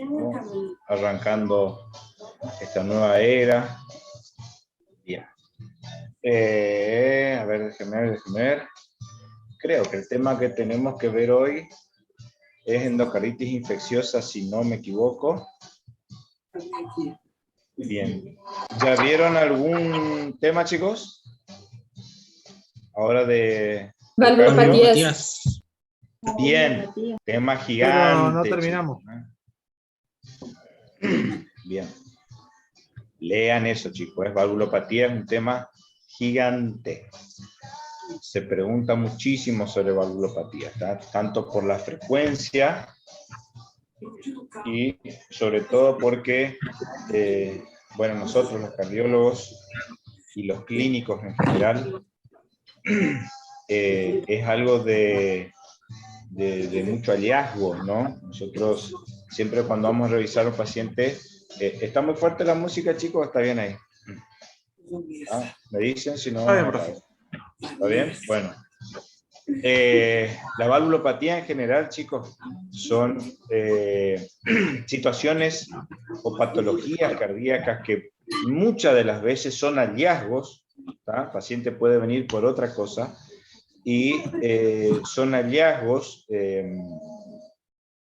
¿no? Arrancando esta nueva era. Bien. A ver, déjeme ver. Creo que el tema que tenemos que ver hoy es endocardititis infecciosa, si no me equivoco. Bien. ¿Ya vieron algún tema, chicos? Ahora de valvulopatías. Bien, tema gigante. Pero no terminamos. Chicos. Bien. Lean eso, chicos. Valvulopatía es un tema gigante. Se pregunta muchísimo sobre valvulopatía, tanto por la frecuencia y sobre todo porque, bueno, nosotros los cardiólogos y los clínicos en general, es algo de mucho hallazgo, ¿no? Nosotros siempre cuando vamos a revisar a los pacientes, ¿está muy fuerte la música, chicos? ¿Está bien ahí? ¿Ah? ¿Me dicen si no? Está bien, profe. ¿Está bien? Bueno. La valvulopatía en general, chicos, son situaciones o patologías cardíacas que muchas de las veces son hallazgos. ¿tá? El paciente puede venir por otra cosa y son hallazgos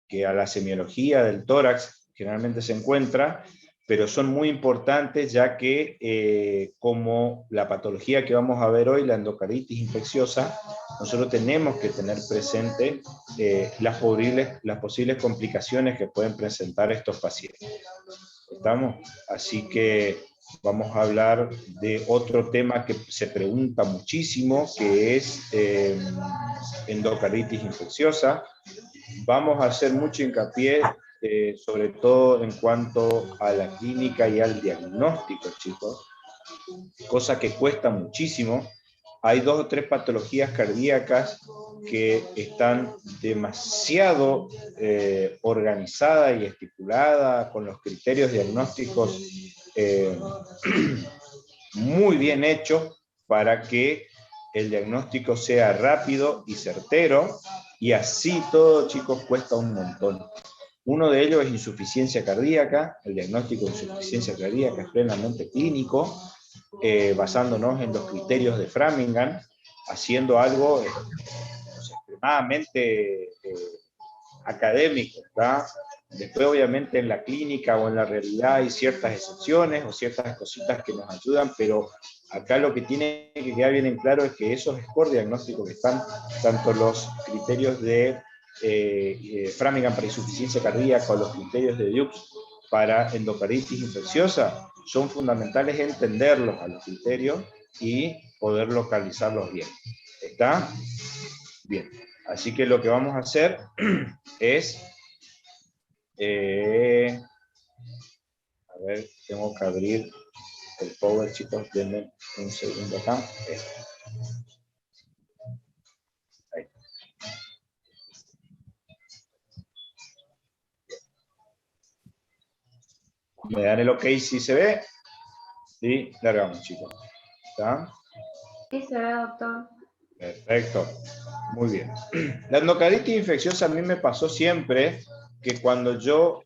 que a la semiología del tórax generalmente se encuentra, pero son muy importantes ya que como la patología que vamos a ver hoy, la endocarditis infecciosa, nosotros tenemos que tener presente las posibles complicaciones que pueden presentar estos pacientes. ¿Estamos? Así que vamos a hablar de otro tema que se pregunta muchísimo, que es endocarditis infecciosa. Vamos a hacer mucho hincapié sobre todo en cuanto a la clínica y al diagnóstico, chicos, cosa que cuesta muchísimo. Hay 2 o 3 patologías cardíacas que están demasiado organizadas y estipuladas con los criterios diagnósticos muy bien hechos para que el diagnóstico sea rápido y certero, y así todo, chicos, cuesta un montón. Uno de ellos es insuficiencia cardíaca. El diagnóstico de insuficiencia cardíaca es plenamente clínico, basándonos en los criterios de Framingham, haciendo algo extremadamente académico. ¿tá? Después, obviamente, en la clínica o en la realidad hay ciertas excepciones o ciertas cositas que nos ayudan, pero acá lo que tiene que quedar bien en claro es que esos scores diagnósticos que están, tanto los criterios de Framingham para insuficiencia cardíaca o los criterios de Dukes para endocarditis infecciosa, son fundamentales entenderlos a los criterios y poder localizarlos bien. ¿Está? Bien. Así que lo que vamos a hacer es... a ver, tengo que abrir el Power, chicos. Denme un segundo acá. Ahí. Me dan el ok si se ve. Y largamos, chicos. ¿Está? Sí, se ve, doctor. Perfecto. Muy bien. La endocarditis infecciosa a mí me pasó siempre que cuando yo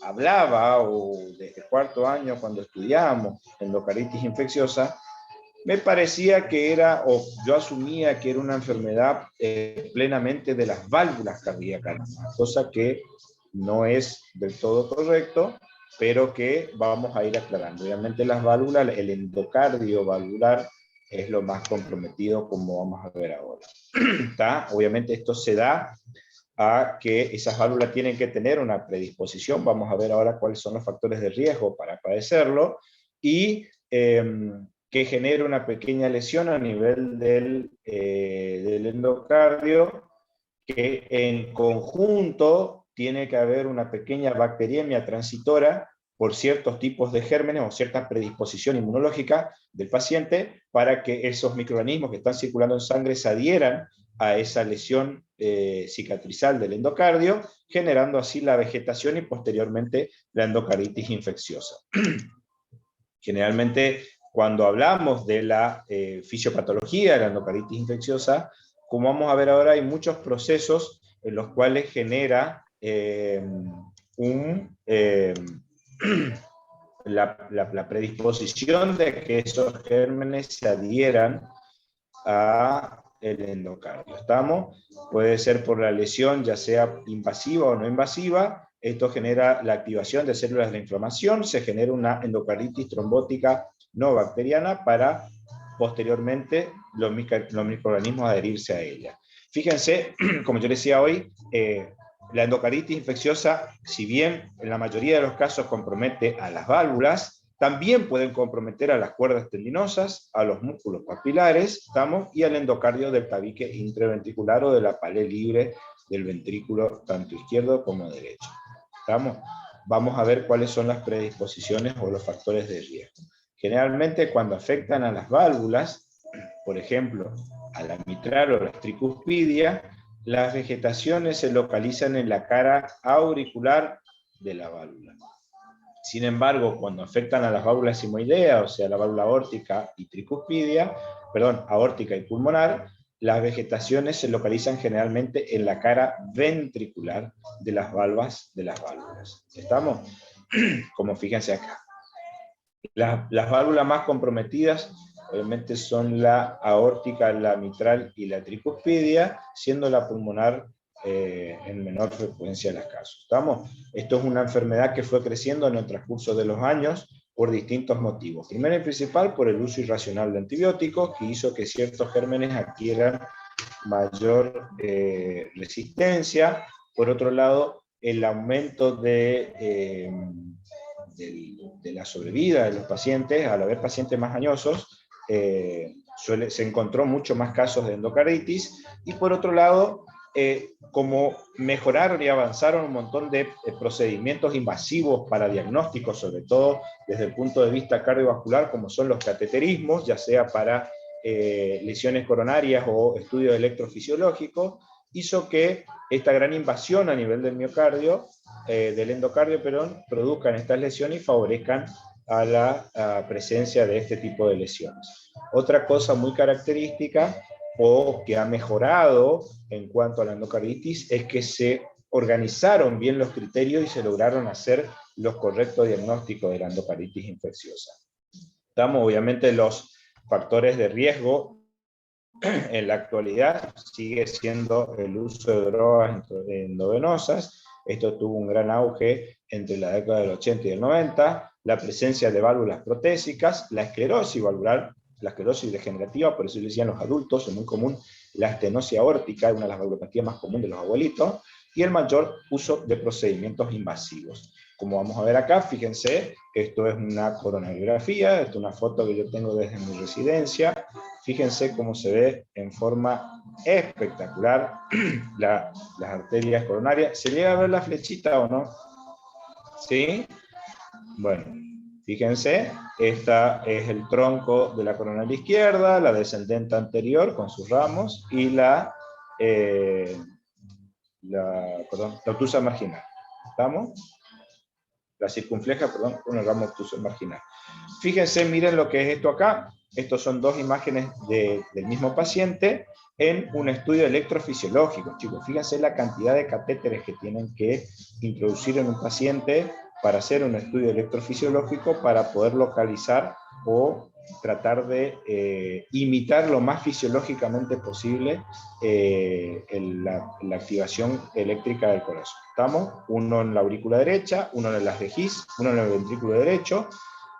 hablaba, o desde 4º año, cuando estudiábamos endocarditis infecciosa, me parecía que era, o yo asumía que era una enfermedad plenamente de las válvulas cardíacas, cosa que no es del todo correcto, pero que vamos a ir aclarando. Obviamente las válvulas, el endocardio valvular es lo más comprometido, como vamos a ver ahora. ¿Tá? Obviamente esto se da a que esas válvulas tienen que tener una predisposición. Vamos a ver ahora cuáles son los factores de riesgo para padecerlo, y que genera una pequeña lesión a nivel del endocardio, que en conjunto tiene que haber una pequeña bacteriemia transitora por ciertos tipos de gérmenes o cierta predisposición inmunológica del paciente para que esos microorganismos que están circulando en sangre se adhieran a esa lesión cicatrizal del endocardio, generando así la vegetación y posteriormente la endocarditis infecciosa. Generalmente, cuando hablamos de la fisiopatología de la endocarditis infecciosa, como vamos a ver ahora, hay muchos procesos en los cuales genera la predisposición de que esos gérmenes se adhieran a el endocardio. ¿Estamos? Puede ser por la lesión, ya sea invasiva o no invasiva. Esto genera la activación de células de inflamación, se genera una endocarditis trombótica no bacteriana para posteriormente los microorganismos adherirse a ella. Fíjense, como yo decía hoy, la endocarditis infecciosa, si bien en la mayoría de los casos compromete a las válvulas, también pueden comprometer a las cuerdas tendinosas, a los músculos papilares, ¿estamos? Y al endocardio del tabique intraventricular o de la pared libre del ventrículo, tanto izquierdo como derecho. ¿Estamos? Vamos a ver cuáles son las predisposiciones o los factores de riesgo. Generalmente cuando afectan a las válvulas, por ejemplo, a la mitral o la tricuspidia, las vegetaciones se localizan en la cara auricular de la válvula. Sin embargo, cuando afectan a las válvulas simoideas, o sea, la válvula aórtica y tricuspidia, perdón, aórtica y pulmonar, las vegetaciones se localizan generalmente en la cara ventricular de las válvulas. ¿Estamos? Como fíjense acá. Las válvulas más comprometidas, obviamente, son la aórtica, la mitral y la tricuspidia, siendo la pulmonar en menor frecuencia de los casos. ¿Estamos? Esto es una enfermedad que fue creciendo en el transcurso de los años por distintos motivos. Primero y principal, por el uso irracional de antibióticos, que hizo que ciertos gérmenes adquieran mayor resistencia. Por otro lado, el aumento de la sobrevida de los pacientes, al haber pacientes más añosos, se encontró mucho más casos de endocarditis, y por otro lado, como mejoraron y avanzaron un montón de procedimientos invasivos para diagnósticos, sobre todo desde el punto de vista cardiovascular, como son los cateterismos, ya sea para lesiones coronarias o estudios electrofisiológicos, hizo que esta gran invasión a nivel del miocardio, del endocardio, perdón, produzcan estas lesiones y favorezcan a la presencia de este tipo de lesiones. Otra cosa muy característica o que ha mejorado en cuanto a la endocarditis es que se organizaron bien los criterios y se lograron hacer los correctos diagnósticos de la endocarditis infecciosa. Estamos, obviamente, los factores de riesgo en la actualidad sigue siendo el uso de drogas endovenosas. Esto tuvo un gran auge entre la década del 80 y del 90, la presencia de válvulas protésicas, la esclerosis valvular, la esclerosis degenerativa, por eso le decían los adultos, es muy común la estenosis aórtica, una de las valvulopatías más comunes de los abuelitos, y el mayor uso de procedimientos invasivos. Como vamos a ver acá, fíjense, esto es una coronariografía, esto es una foto que yo tengo desde mi residencia. Fíjense cómo se ve en forma espectacular las arterias coronarias. ¿Se llega a ver la flechita o no? ¿Sí? Bueno, fíjense, esta es el tronco de la coronaria izquierda, la descendente anterior con sus ramos, y la obtusa marginal. ¿Estamos? La circunfleja, perdón, con el ramo obtuso marginal. Fíjense, miren lo que es esto acá. Estos son dos imágenes del mismo paciente en un estudio electrofisiológico. Chicos, fíjense la cantidad de catéteres que tienen que introducir en un paciente para hacer un estudio electrofisiológico para poder localizar o tratar de imitar lo más fisiológicamente posible la activación eléctrica del corazón. ¿Estamos? Uno en la aurícula derecha, uno en las vejís, uno en el ventrículo derecho,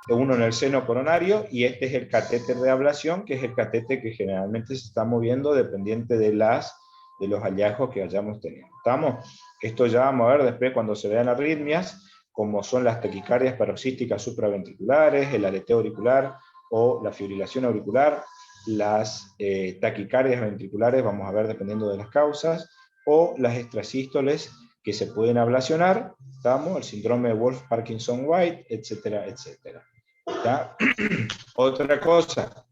uno en el seno coronario, y este es el catéter de ablación, que es el catéter que generalmente se está moviendo dependiente de los hallazgos que hayamos tenido. ¿Estamos? Esto ya vamos a ver después cuando se vean arritmias, como son las taquicardias paroxísticas supraventriculares, el aleteo auricular o la fibrilación auricular, las taquicardias ventriculares, vamos a ver dependiendo de las causas, o las extrasístoles que se pueden ablacionar, ¿estamos? El síndrome de Wolff-Parkinson-White, etcétera, etcétera. ¿Está? Otra cosa,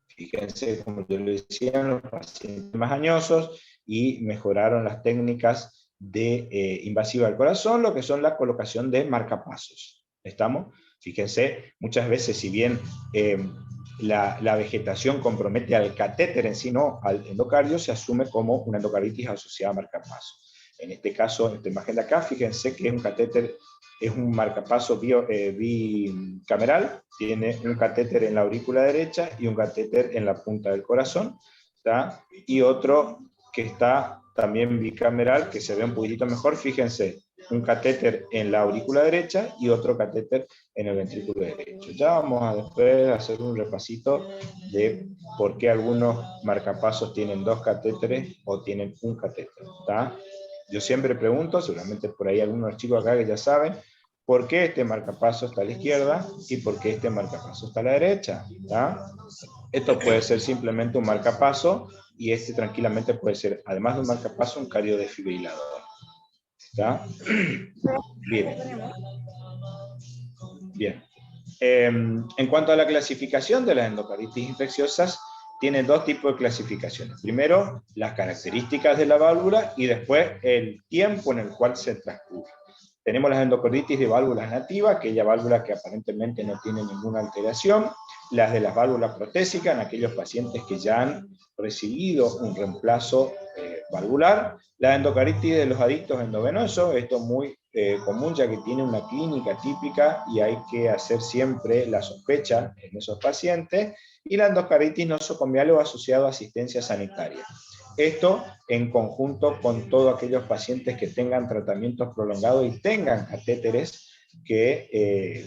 fíjense, como yo les decía, los pacientes más añosos y mejoraron las técnicas de invasiva del corazón, lo que son la colocación de marcapasos. ¿Estamos? Fíjense, muchas veces, si bien la vegetación compromete al catéter en sí, no al endocardio, se asume como una endocarditis asociada a marcapasos. En este caso, en esta imagen de acá, fíjense que es un catéter, es un marcapaso bicameral, tiene un catéter en la aurícula derecha y un catéter en la punta del corazón, ¿tá? Y otro que está también bicameral, que se ve un poquitito mejor, fíjense, un catéter en la aurícula derecha y otro catéter en el ventrículo derecho. Ya vamos a después hacer un repasito de por qué algunos marcapasos tienen dos catéteres o tienen un catéter, ¿tá? Yo siempre pregunto, seguramente por ahí algunos chicos acá que ya saben, por qué este marcapaso está a la izquierda y por qué este marcapaso está a la derecha, ¿tá? Esto puede ser simplemente un marcapaso y este tranquilamente puede ser, además de un marcapaso, un cardiodesfibrilador. ¿Está? Bien. Bien. En cuanto a la clasificación de las endocarditis infecciosas, tienen dos tipos de clasificaciones. Primero, las características de la válvula y después el tiempo en el cual se transcurre. Tenemos las endocarditis de válvulas nativas, aquella válvula que aparentemente no tiene ninguna alteración, las de las válvulas protésicas en aquellos pacientes que ya han recibido un reemplazo valvular, la endocarditis de los adictos endovenosos, esto es muy común ya que tiene una clínica típica y hay que hacer siempre la sospecha en esos pacientes, y la endocarditis nosocomial o asociada a asistencia sanitaria. Esto en conjunto con todos aquellos pacientes que tengan tratamientos prolongados y tengan catéteres que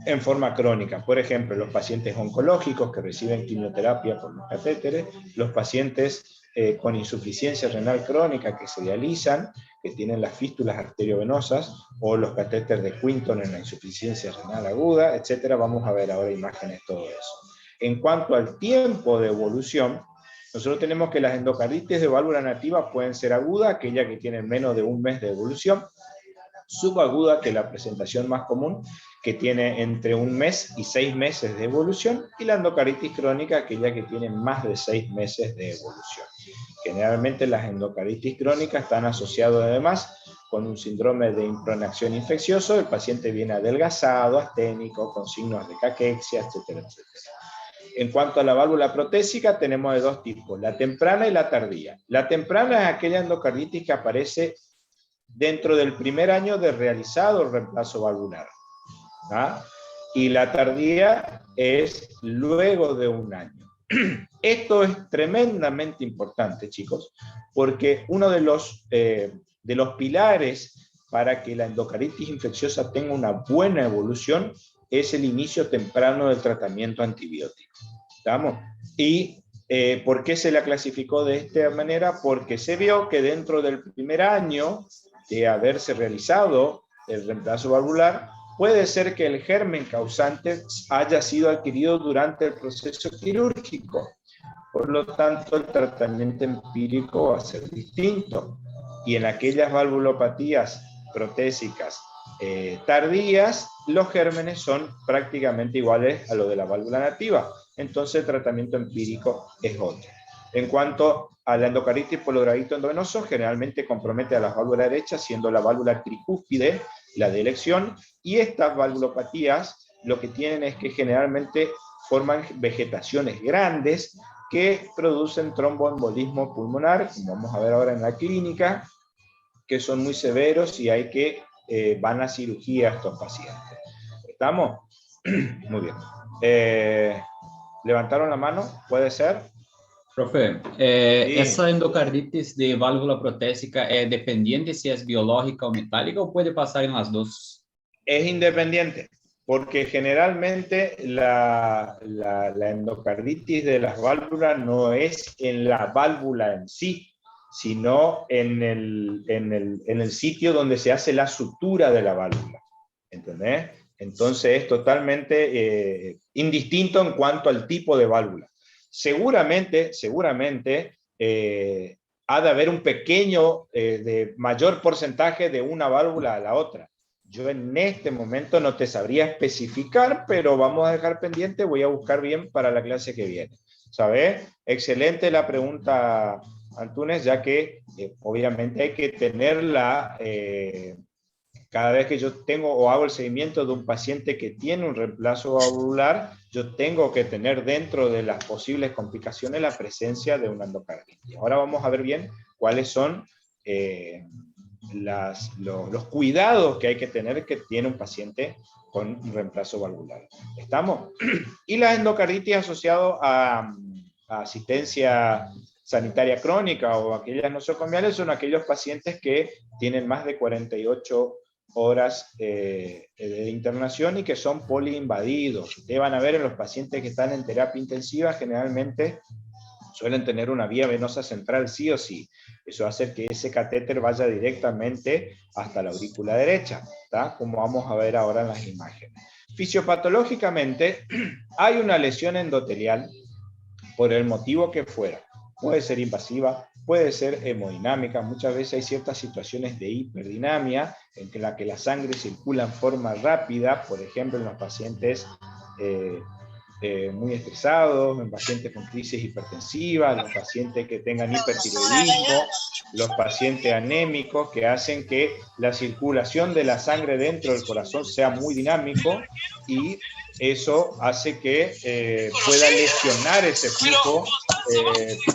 en forma crónica. Por ejemplo, los pacientes oncológicos que reciben quimioterapia por los catéteres, los pacientes con insuficiencia renal crónica que se dializan, que tienen las fístulas arteriovenosas, o los catéteres de Quinton en la insuficiencia renal aguda, etc. Vamos a ver ahora imágenes, todo eso. En cuanto al tiempo de evolución, nosotros tenemos que las endocarditis de válvula nativa pueden ser agudas, aquella que tienen menos de un mes de evolución, subaguda, que es la presentación más común, que tiene entre un mes y 6 meses de evolución, y la endocarditis crónica, aquella que tiene más de 6 meses de evolución. Generalmente las endocarditis crónicas están asociadas además con un síndrome de impronación infeccioso, el paciente viene adelgazado, asténico, con signos de caquexia, etcétera, etcétera. En cuanto a la válvula protésica, tenemos de dos tipos, la temprana y la tardía. La temprana es aquella endocarditis que aparece dentro del primer año de realizado el reemplazo valvular, ¿ah? Y la tardía es luego de un año. Esto es tremendamente importante, chicos, porque uno de los pilares para que la endocarditis infecciosa tenga una buena evolución es el inicio temprano del tratamiento antibiótico. ¿Estamos? Y ¿por qué se la clasificó de esta manera? Porque se vio que dentro del primer año de haberse realizado el reemplazo valvular, puede ser que el germen causante haya sido adquirido durante el proceso quirúrgico. Por lo tanto, el tratamiento empírico va a ser distinto. Y en aquellas valvulopatías protésicas tardías, los gérmenes son prácticamente iguales a los de la válvula nativa. Entonces, el tratamiento empírico es otro. En cuanto a la endocarditis por los draguitos endovenosos, generalmente compromete a la válvula derecha, siendo la válvula tricúspide la de elección, y estas valvulopatías lo que tienen es que generalmente forman vegetaciones grandes que producen tromboembolismo pulmonar, como vamos a ver ahora en la clínica, que son muy severos y hay que van a cirugía estos pacientes. ¿Estamos? Muy bien. ¿Levantaron la mano? ¿Puede ser? Profe, essa endocarditis de válvula protésica é dependiente se é biológica ou metálica ou pode passar em las dos? Es independiente, porque generalmente la endocarditis de las válvulas no es en la válvula en sí, sino en el sitio donde se hace la sutura de la válvula. ¿Entendés? Entonces es totalmente indistinto en cuanto al tipo de válvula. Seguramente ha de haber un pequeño, de mayor porcentaje de una válvula a la otra. Yo en este momento no te sabría especificar, pero vamos a dejar pendiente, voy a buscar bien para la clase que viene. ¿Sabes? Excelente la pregunta, Antunes, ya que obviamente hay que tenerla... cada vez que yo tengo o hago el seguimiento de un paciente que tiene un reemplazo valvular, yo tengo que tener dentro de las posibles complicaciones la presencia de una endocarditis. Ahora vamos a ver bien cuáles son los cuidados que hay que tener que tiene un paciente con un reemplazo valvular. ¿Estamos? Y la endocarditis asociada a asistencia sanitaria crónica o aquellas nosocomiales son aquellos pacientes que tienen más de 48 horas de internación y que son poliinvadidos. Ustedes van a ver en los pacientes que están en terapia intensiva, generalmente suelen tener una vía venosa central sí o sí. Eso va a hacer que ese catéter vaya directamente hasta la aurícula derecha, ¿tá? Como vamos a ver ahora en las imágenes. Fisiopatológicamente, hay una lesión endotelial por el motivo que fuera. Puede ser invasiva, puede ser hemodinámica. Muchas veces hay ciertas situaciones de hiperdinamia en la que la sangre circula en forma rápida, por ejemplo, en los pacientes muy estresados, en pacientes con crisis hipertensiva, los pacientes que tengan hipertiroidismo, los pacientes anémicos, que hacen que la circulación de la sangre dentro del corazón sea muy dinámico y eso hace que pueda lesionar ese flujo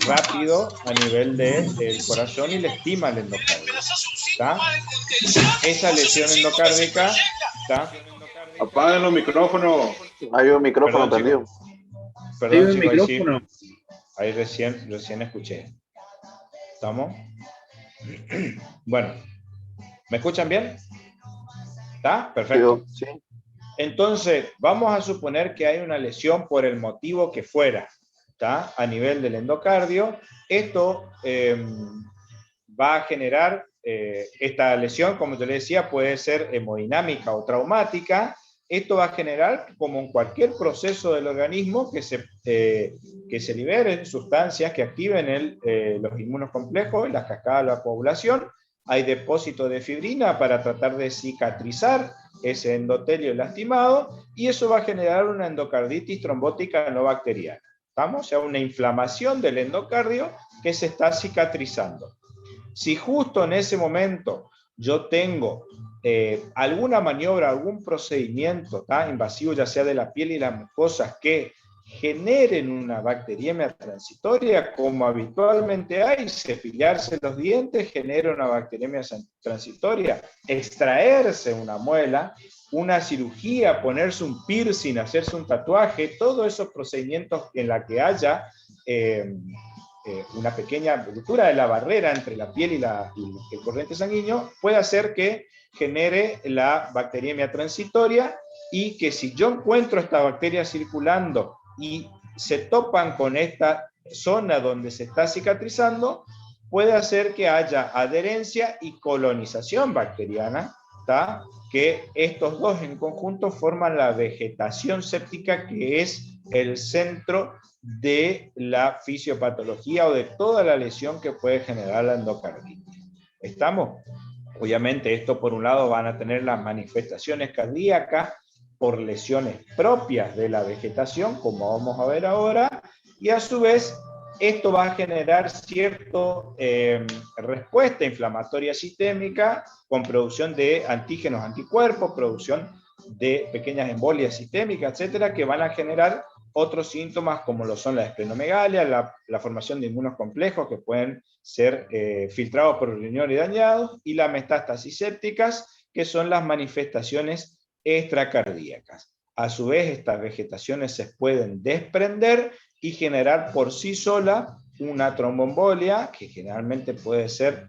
rápido a nivel del corazón y le estima el endocardio. ¿Está? Esa lesión endocárdica, ¿está? Apaguen los micrófonos. Hay un micrófono prendido. Perdón, chicos, ahí recién escuché. ¿Estamos? Bueno, ¿me escuchan bien? ¿Está? Perfecto. Sí. Entonces, vamos a suponer que hay una lesión por el motivo que fuera, ¿está? A nivel del endocardio. Esto va a generar, esta lesión, como te decía, puede ser hemodinámica o traumática. Esto va a generar, como en cualquier proceso del organismo, que se liberen sustancias que activen los inmunocomplejos y las cascadas de la coagulación. Hay depósito de fibrina para tratar de cicatrizar ese endotelio lastimado, y eso va a generar una endocarditis trombótica no bacteriana. ¿Estamos? O sea, una inflamación del endocardio que se está cicatrizando. Si justo en ese momento yo tengo alguna maniobra, algún procedimiento invasivo, ya sea de la piel y las mucosas, que generen una bacteriemia transitoria, como habitualmente hay, cepillarse los dientes genera una bacteriemia transitoria, extraerse una muela, una cirugía, ponerse un piercing, hacerse un tatuaje, todos esos procedimientos en la que haya una pequeña ruptura de la barrera entre la piel y el corriente sanguíneo, puede hacer que genere la bacteriemia transitoria, y que si yo encuentro esta bacteria circulando y se topan con esta zona donde se está cicatrizando, puede hacer que haya adherencia y colonización bacteriana, ¿tá? Que estos dos en conjunto forman la vegetación séptica, que es el centro de la fisiopatología o de toda la lesión que puede generar la endocarditis. ¿Estamos? Obviamente esto por un lado van a tener las manifestaciones cardíacas por lesiones propias de la vegetación, como vamos a ver ahora, y a su vez esto va a generar cierta respuesta inflamatoria sistémica con producción de antígenos, anticuerpos, producción de pequeñas embolias sistémicas, etcétera, que van a generar otros síntomas como lo son la esplenomegalia, la formación de inmunos complejos que pueden ser filtrados por el riñón y dañados, y las metástasis sépticas, que son las manifestaciones extracardíacas. A su vez, estas vegetaciones se pueden desprender y generar por sí sola una tromboembolia, que generalmente puede ser,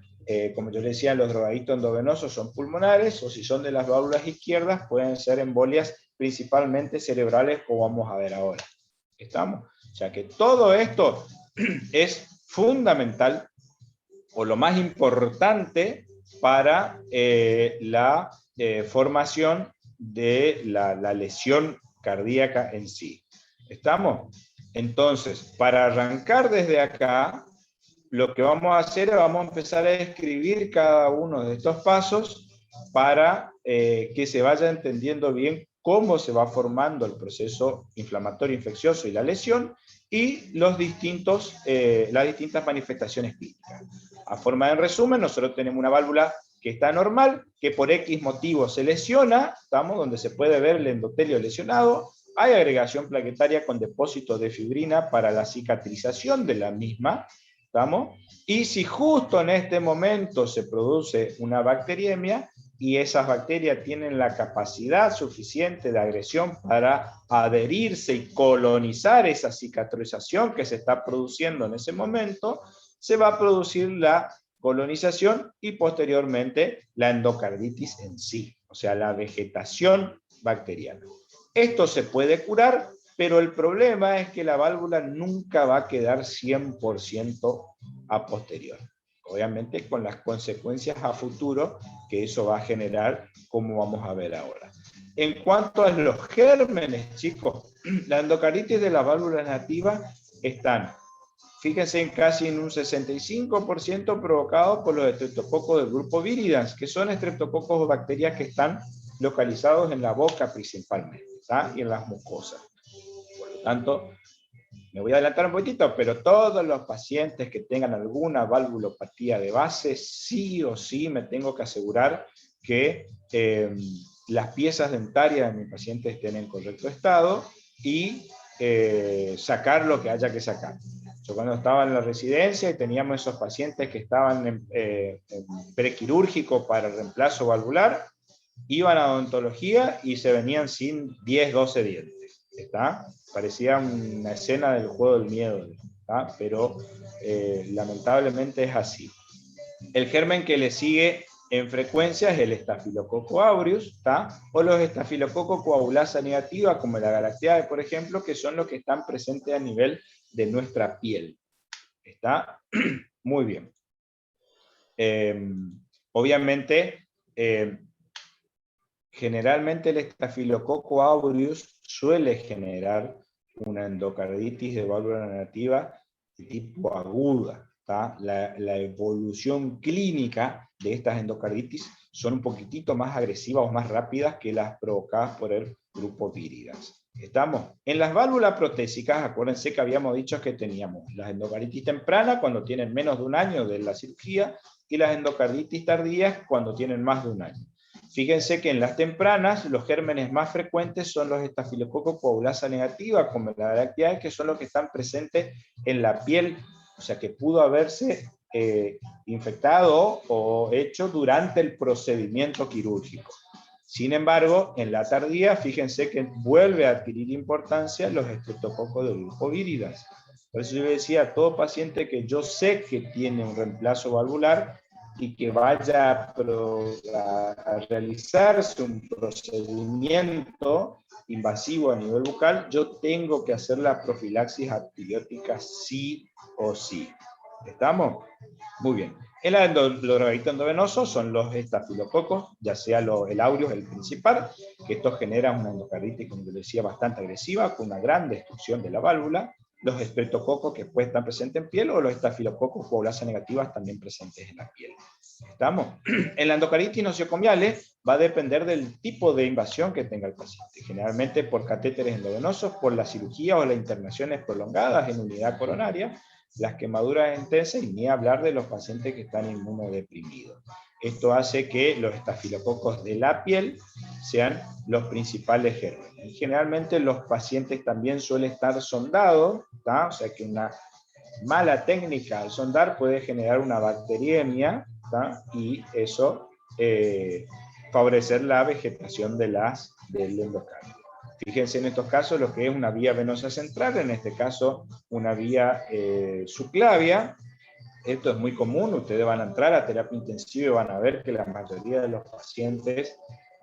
como yo le decía, los drogadictos endovenosos son pulmonares, o si son de las válvulas izquierdas, pueden ser embolias principalmente cerebrales, como vamos a ver ahora. ¿Estamos? O sea que todo esto es fundamental, o lo más importante, para la formación de la lesión cardíaca en sí. ¿Estamos? Entonces, para arrancar desde acá, lo que vamos a hacer es vamos a empezar a escribir cada uno de estos pasos para que se vaya entendiendo bien cómo se va formando el proceso inflamatorio infeccioso y la lesión, y las distintas manifestaciones clínicas. A forma de resumen, nosotros tenemos una válvula que está normal, que por X motivo se lesiona, ¿estamos? Donde se puede ver el endotelio lesionado. Hay agregación plaquetaria con depósito de fibrina para la cicatrización de la misma, ¿Estamos? Y si justo en este momento se produce una bacteriemia, y esas bacterias tienen la capacidad suficiente de agresión para adherirse y colonizar esa cicatrización que se está produciendo en ese momento, se va a producir la colonización y posteriormente la endocarditis en sí, o sea, la vegetación bacteriana. Esto se puede curar, pero el problema es que la válvula nunca va a quedar 100% a posterior. Obviamente con las consecuencias a futuro que eso va a generar, como vamos a ver ahora. En cuanto a los gérmenes, chicos, la endocarditis de las válvulas nativas están, fíjense, casi en un 65% provocados por los estreptococos del grupo Viridans, que son estreptococos o bacterias que están localizados en la boca principalmente, ¿tá? Y en las mucosas. Por lo tanto, me voy a adelantar un poquitito, pero todos los pacientes que tengan alguna valvulopatía de base, sí o sí me tengo que asegurar que las piezas dentarias de mi paciente estén en correcto estado y sacar lo que haya que sacar. Yo cuando estaba en la residencia y teníamos esos pacientes que estaban en prequirúrgico para reemplazo valvular, iban a odontología y se venían sin 10, 12 dientes. ¿Está? Parecía una escena del juego del miedo, ¿está? Pero lamentablemente es así. El germen que le sigue en frecuencia es el Staphylococcus aureus, ¿está? O los Staphylococcus coagulasa negativa, como la Galactiae, por ejemplo, que son los que están presentes a nivel de nuestra piel. ¿Está? Muy bien. Obviamente, generalmente el Staphylococcus aureus suele generar una endocarditis de válvula nativa de tipo aguda. La evolución clínica de estas endocarditis son un poquitito más agresivas o más rápidas que las provocadas por el grupo Viridans. ¿Estamos? En las válvulas protésicas, acuérdense que habíamos dicho que teníamos las endocarditis tempranas cuando tienen menos de un año de la cirugía y las endocarditis tardías cuando tienen más de un año. Fíjense que en las tempranas los gérmenes más frecuentes son los Staphylococcus coagulasa negativa, como la Galactiae, que son los que están presentes en la piel, o sea que pudo haberse infectado o hecho durante el procedimiento quirúrgico. Sin embargo, en la tardía, fíjense que vuelve a adquirir importancia los estreptococos del grupo Viridans. Por eso yo le decía a todo paciente que yo sé que tiene un reemplazo valvular y que vaya a realizarse un procedimiento invasivo a nivel bucal, yo tengo que hacer la profilaxis antibiótica sí o sí. ¿Estamos? Muy bien. El drogadicto endovenoso son los estafilococos, ya sea el aureus, el principal, que esto genera una endocarditis, como les decía, bastante agresiva, con una gran destrucción de la válvula. Los estreptococos que pueden estar presentes en piel, o los estafilococos coagulasa negativas también presentes en la piel. ¿Estamos? En la endocarditis nosocomiales va a depender del tipo de invasión que tenga el paciente, generalmente por catéteres endovenosos, por la cirugía o las internaciones prolongadas en unidad coronaria, las quemaduras intensas, y ni hablar de los pacientes que están inmunodeprimidos. Esto hace que los estafilococos de la piel sean los principales gérmenes. Generalmente los pacientes también suelen estar sondados, ¿tá? O sea que una mala técnica al sondar puede generar una bacteriemia, ¿tá? Y eso favorecer la vegetación del endocardio. Fíjense en estos casos lo que es una vía venosa central, en este caso una vía subclavia. Esto es muy común, ustedes van a entrar a terapia intensiva y van a ver que la mayoría de los pacientes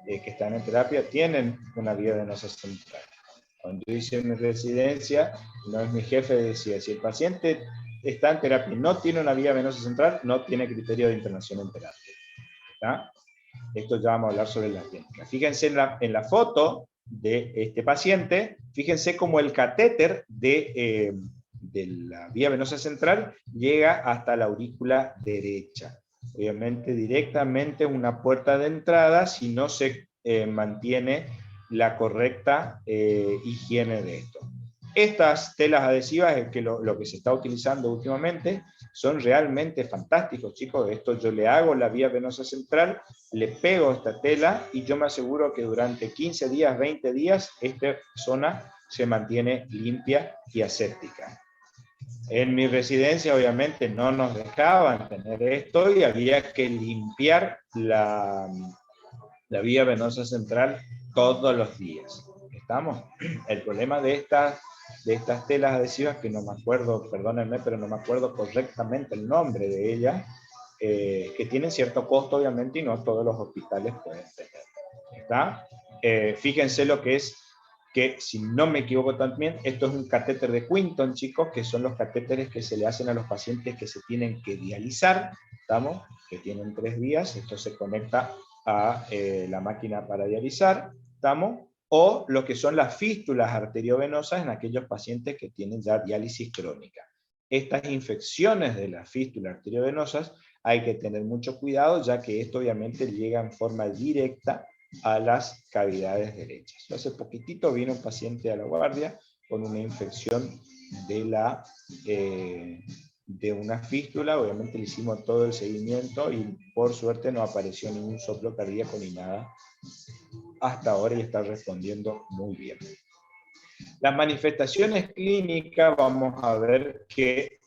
que están en terapia tienen una vía venosa central. Cuando yo hice mi residencia, no es mi jefe decía, si el paciente está en terapia y no tiene una vía venosa central, no tiene criterio de internación en terapia. ¿Está? Esto ya vamos a hablar sobre la técnica. Fíjense en la foto de este paciente, fíjense cómo el catéter de la vía venosa central llega hasta la aurícula derecha. Obviamente directamente una puerta de entrada si no se mantiene la correcta higiene de esto. Estas telas adhesivas, que lo que se está utilizando últimamente, son realmente fantásticos, chicos. Esto yo le hago la vía venosa central, le pego esta tela y yo me aseguro que durante 15 días, 20 días, esta zona se mantiene limpia y aséptica. En mi residencia obviamente no nos dejaban tener esto y había que limpiar la vía venosa central todos los días. ¿Estamos? El problema de estas telas adhesivas, que no me acuerdo, perdónenme, pero no me acuerdo correctamente el nombre de ellas, que tienen cierto costo obviamente y no todos los hospitales pueden tener. ¿Está? Fíjense lo que es, que si no me equivoco también, esto es un catéter de Quinton, chicos, que son los catéteres que se le hacen a los pacientes que se tienen que dializar, ¿estamos? Que tienen 3 vías, esto se conecta a la máquina para dializar, ¿estamos? O lo que son las fístulas arteriovenosas en aquellos pacientes que tienen ya diálisis crónica. Estas infecciones de las fístulas arteriovenosas hay que tener mucho cuidado, ya que esto obviamente llega en forma directa a las cavidades derechas. Hace poquitito vino un paciente a la guardia con una infección de una fístula, obviamente le hicimos todo el seguimiento y por suerte no apareció ningún soplo cardíaco ni nada hasta ahora y está respondiendo muy bien. Las manifestaciones clínicas vamos a ver que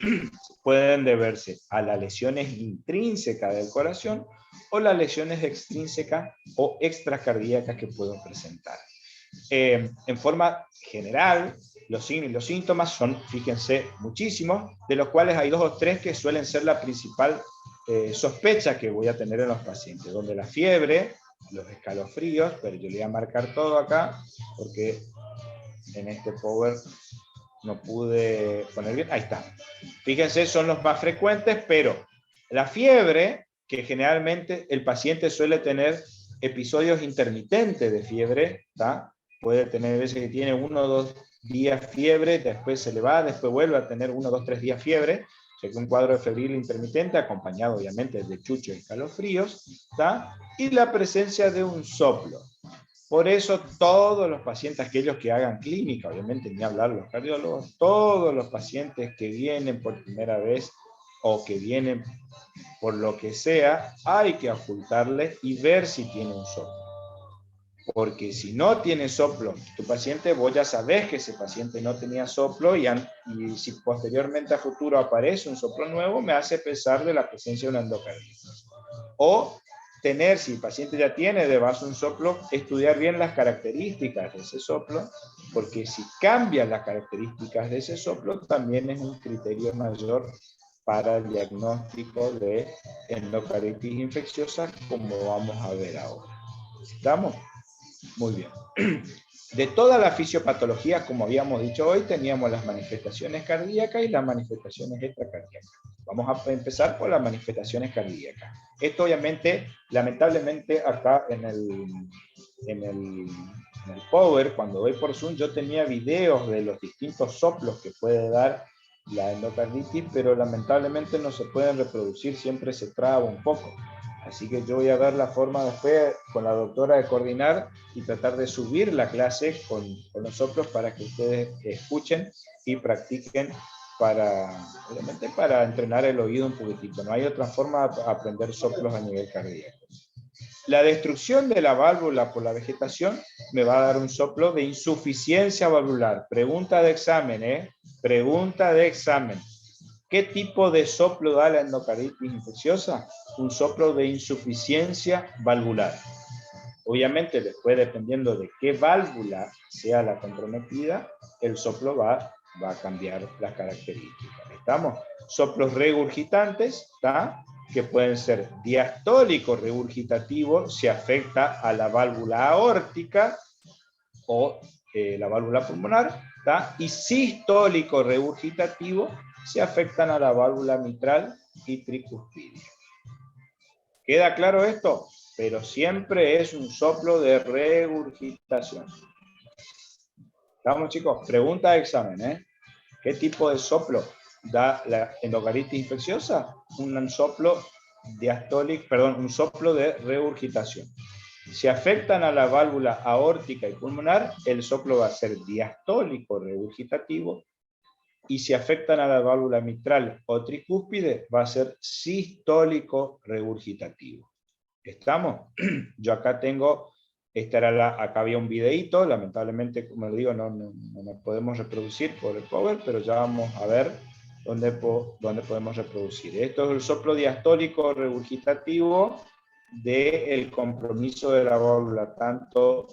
pueden deberse a las lesiones intrínsecas del corazón o las lesiones extrínsecas o extracardíacas que puedo presentar. En forma general, los signos y los síntomas son, fíjense, muchísimos, de los cuales hay 2 o 3 que suelen ser la principal sospecha que voy a tener en los pacientes, donde la fiebre, los escalofríos, pero yo le voy a marcar todo acá, porque en este power no pude poner bien, ahí está. Fíjense, son los más frecuentes, pero la fiebre, que generalmente el paciente suele tener episodios intermitentes de fiebre, ¿tá? Puede tener veces que tiene 1 o 2 días fiebre, después se le va, después vuelve a tener 1, 2, 3 días fiebre, o sea que un cuadro de febril intermitente, acompañado obviamente de chuchos y escalofríos, ¿tá? Y la presencia de un soplo. Por eso todos los pacientes, aquellos que hagan clínica, obviamente ni hablar los cardiólogos, todos los pacientes que vienen por primera vez o que vienen por lo que sea, hay que ocultarle y ver si tiene un soplo. Porque si no tiene soplo, tu paciente, vos ya sabés que ese paciente no tenía soplo y si posteriormente a futuro aparece un soplo nuevo, me hace pesar de la presencia de una endocarditis. O tener, si el paciente ya tiene de base un soplo, estudiar bien las características de ese soplo, porque si cambian las características de ese soplo, también es un criterio mayor para el diagnóstico de endocarditis infecciosa, como vamos a ver ahora. ¿Estamos? Muy bien. De toda la fisiopatología, como habíamos dicho hoy, teníamos las manifestaciones cardíacas y las manifestaciones extracardíacas. Vamos a empezar por las manifestaciones cardíacas. Esto obviamente, lamentablemente, acá en el Power, cuando voy por Zoom, yo tenía videos de los distintos soplos que puede dar la endocarditis, pero lamentablemente no se pueden reproducir, siempre se traba un poco. Así que yo voy a ver la forma después con la doctora de coordinar y tratar de subir la clase con los soplos para que ustedes escuchen y practiquen obviamente para entrenar el oído un poquitito. No hay otra forma de aprender soplos a nivel cardíaco. La destrucción de la válvula por la vegetación me va a dar un soplo de insuficiencia valvular. Pregunta de examen, ¿eh? Pregunta de examen. ¿Qué tipo de soplo da la endocarditis infecciosa? Un soplo de insuficiencia valvular. Obviamente, después, dependiendo de qué válvula sea la comprometida, el soplo va a cambiar las características. ¿Estamos? Soplos regurgitantes, ¿está? Que pueden ser diastólicos regurgitativos, si afecta a la válvula aórtica o la válvula pulmonar, ¿está? Y sistólico regurgitativo, se afectan a la válvula mitral y tricuspidia. ¿Queda claro esto? Pero siempre es un soplo de regurgitación. ¿Estamos, chicos? Pregunta de examen, ¿eh? ¿Qué tipo de soplo da la endocarditis infecciosa? Un soplo diastólico, perdón, un soplo de regurgitación. Si afectan a la válvula aórtica y pulmonar, el soplo va a ser diastólico regurgitativo. Y si afectan a la válvula mitral o tricúspide, va a ser sistólico regurgitativo. ¿Estamos? Yo acá tengo, acá había un videíto, lamentablemente, como les digo, no podemos reproducir por el Power, pero ya vamos a ver donde podemos reproducir. Esto es el soplo diastólico regurgitativo del compromiso de la válvula, tanto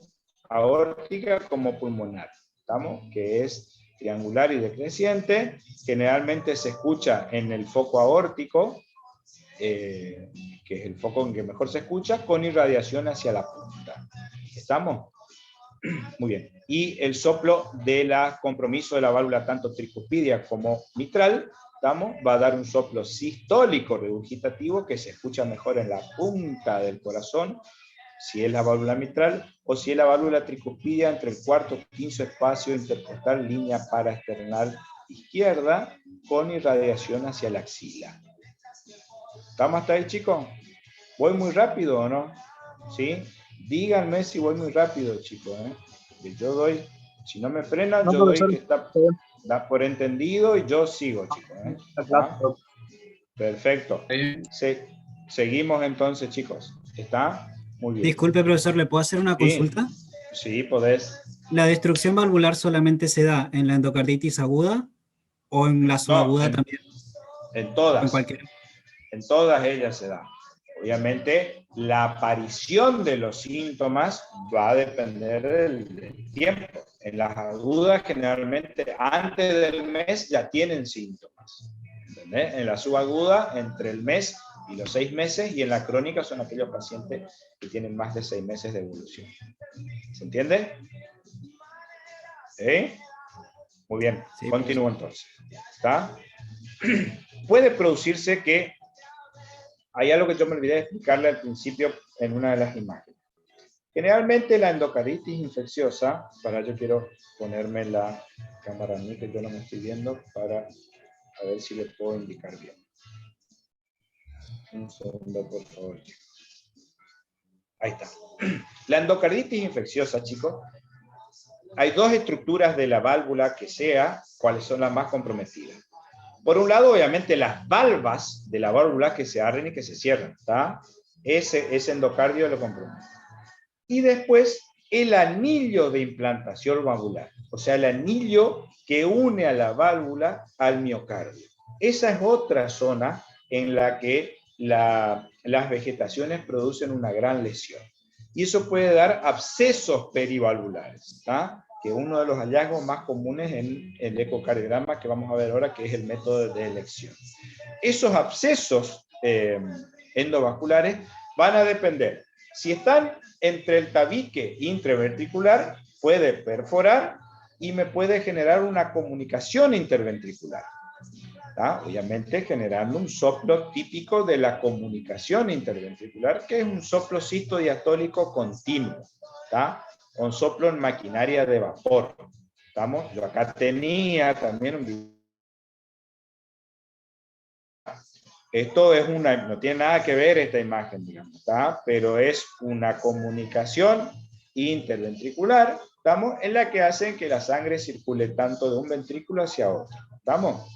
aórtica como pulmonar. ¿Estamos? Que es triangular y decreciente. Generalmente se escucha en el foco aórtico, que es el foco en que mejor se escucha, con irradiación hacia la punta. ¿Estamos? Muy bien. Y el soplo del compromiso de la válvula tanto tricuspidia como mitral, ¿estamos? Va a dar un soplo sistólico regurgitativo que se escucha mejor en la punta del corazón, si es la válvula mitral, o si es la válvula tricuspidia entre el cuarto y quinto espacio intercostal, línea paraesternal izquierda, con irradiación hacia la axila. ¿Estamos hasta ahí, chicos? ¿Voy muy rápido o no? ¿Sí? Díganme si voy muy rápido, chicos. Que yo doy, si no me frenan, No, yo doy profesor, que da por entendido y yo sigo, chicos. ¿Está? Perfecto. Seguimos entonces, chicos. ¿Está? Muy bien. Disculpe, profesor, ¿le puedo hacer una consulta? Sí, podés. ¿La destrucción valvular solamente se da en la endocarditis aguda o en la subaguda también? En todas. En cualquier... En todas ellas se da. Obviamente, la aparición de los síntomas va a depender del tiempo. En las agudas, generalmente, antes del mes ya tienen síntomas. ¿Entendés? En la subaguda, entre el mes y los 6 meses, y en la crónica son aquellos pacientes que tienen más de 6 meses de evolución. ¿Se entiende? ¿Sí? Muy bien. Sí, continúo entonces. ¿Está? Puede producirse que hay algo que yo me olvidé de explicarle al principio en una de las imágenes. Generalmente la endocarditis infecciosa, yo quiero ponerme la cámara a mí, que yo no me estoy viendo, para a ver si le puedo indicar bien. Un segundo, por favor. Ahí está. La endocarditis infecciosa, chicos, hay dos estructuras de la válvula que sea, cuáles son las más comprometidas. Por un lado, obviamente, las valvas de la válvula que se abren y que se cierran, ¿está? Ese endocardio lo compromete. Y después, el anillo de implantación valvular, o sea, el anillo que une a la válvula al miocardio. Esa es otra zona en la que las vegetaciones producen una gran lesión. Y eso puede dar abscesos perivalvulares, ¿está? Que es uno de los hallazgos más comunes en el ecocardiograma que vamos a ver ahora, que es el método de elección. Esos abscesos endovasculares van a depender. Si están entre el tabique intraventricular, puede perforar y me puede generar una comunicación interventricular. ¿Tá? Obviamente generando un soplo típico de la comunicación interventricular, que es un soplo sistodiastólico continuo. ¿Tá? Con soplo en maquinaria de vapor. ¿Estamos? Yo acá tenía también un video. Esto es no tiene nada que ver esta imagen, digamos, ¿está? Pero es una comunicación interventricular, ¿estamos? En la que hacen que la sangre circule tanto de un ventrículo hacia otro. ¿Estamos?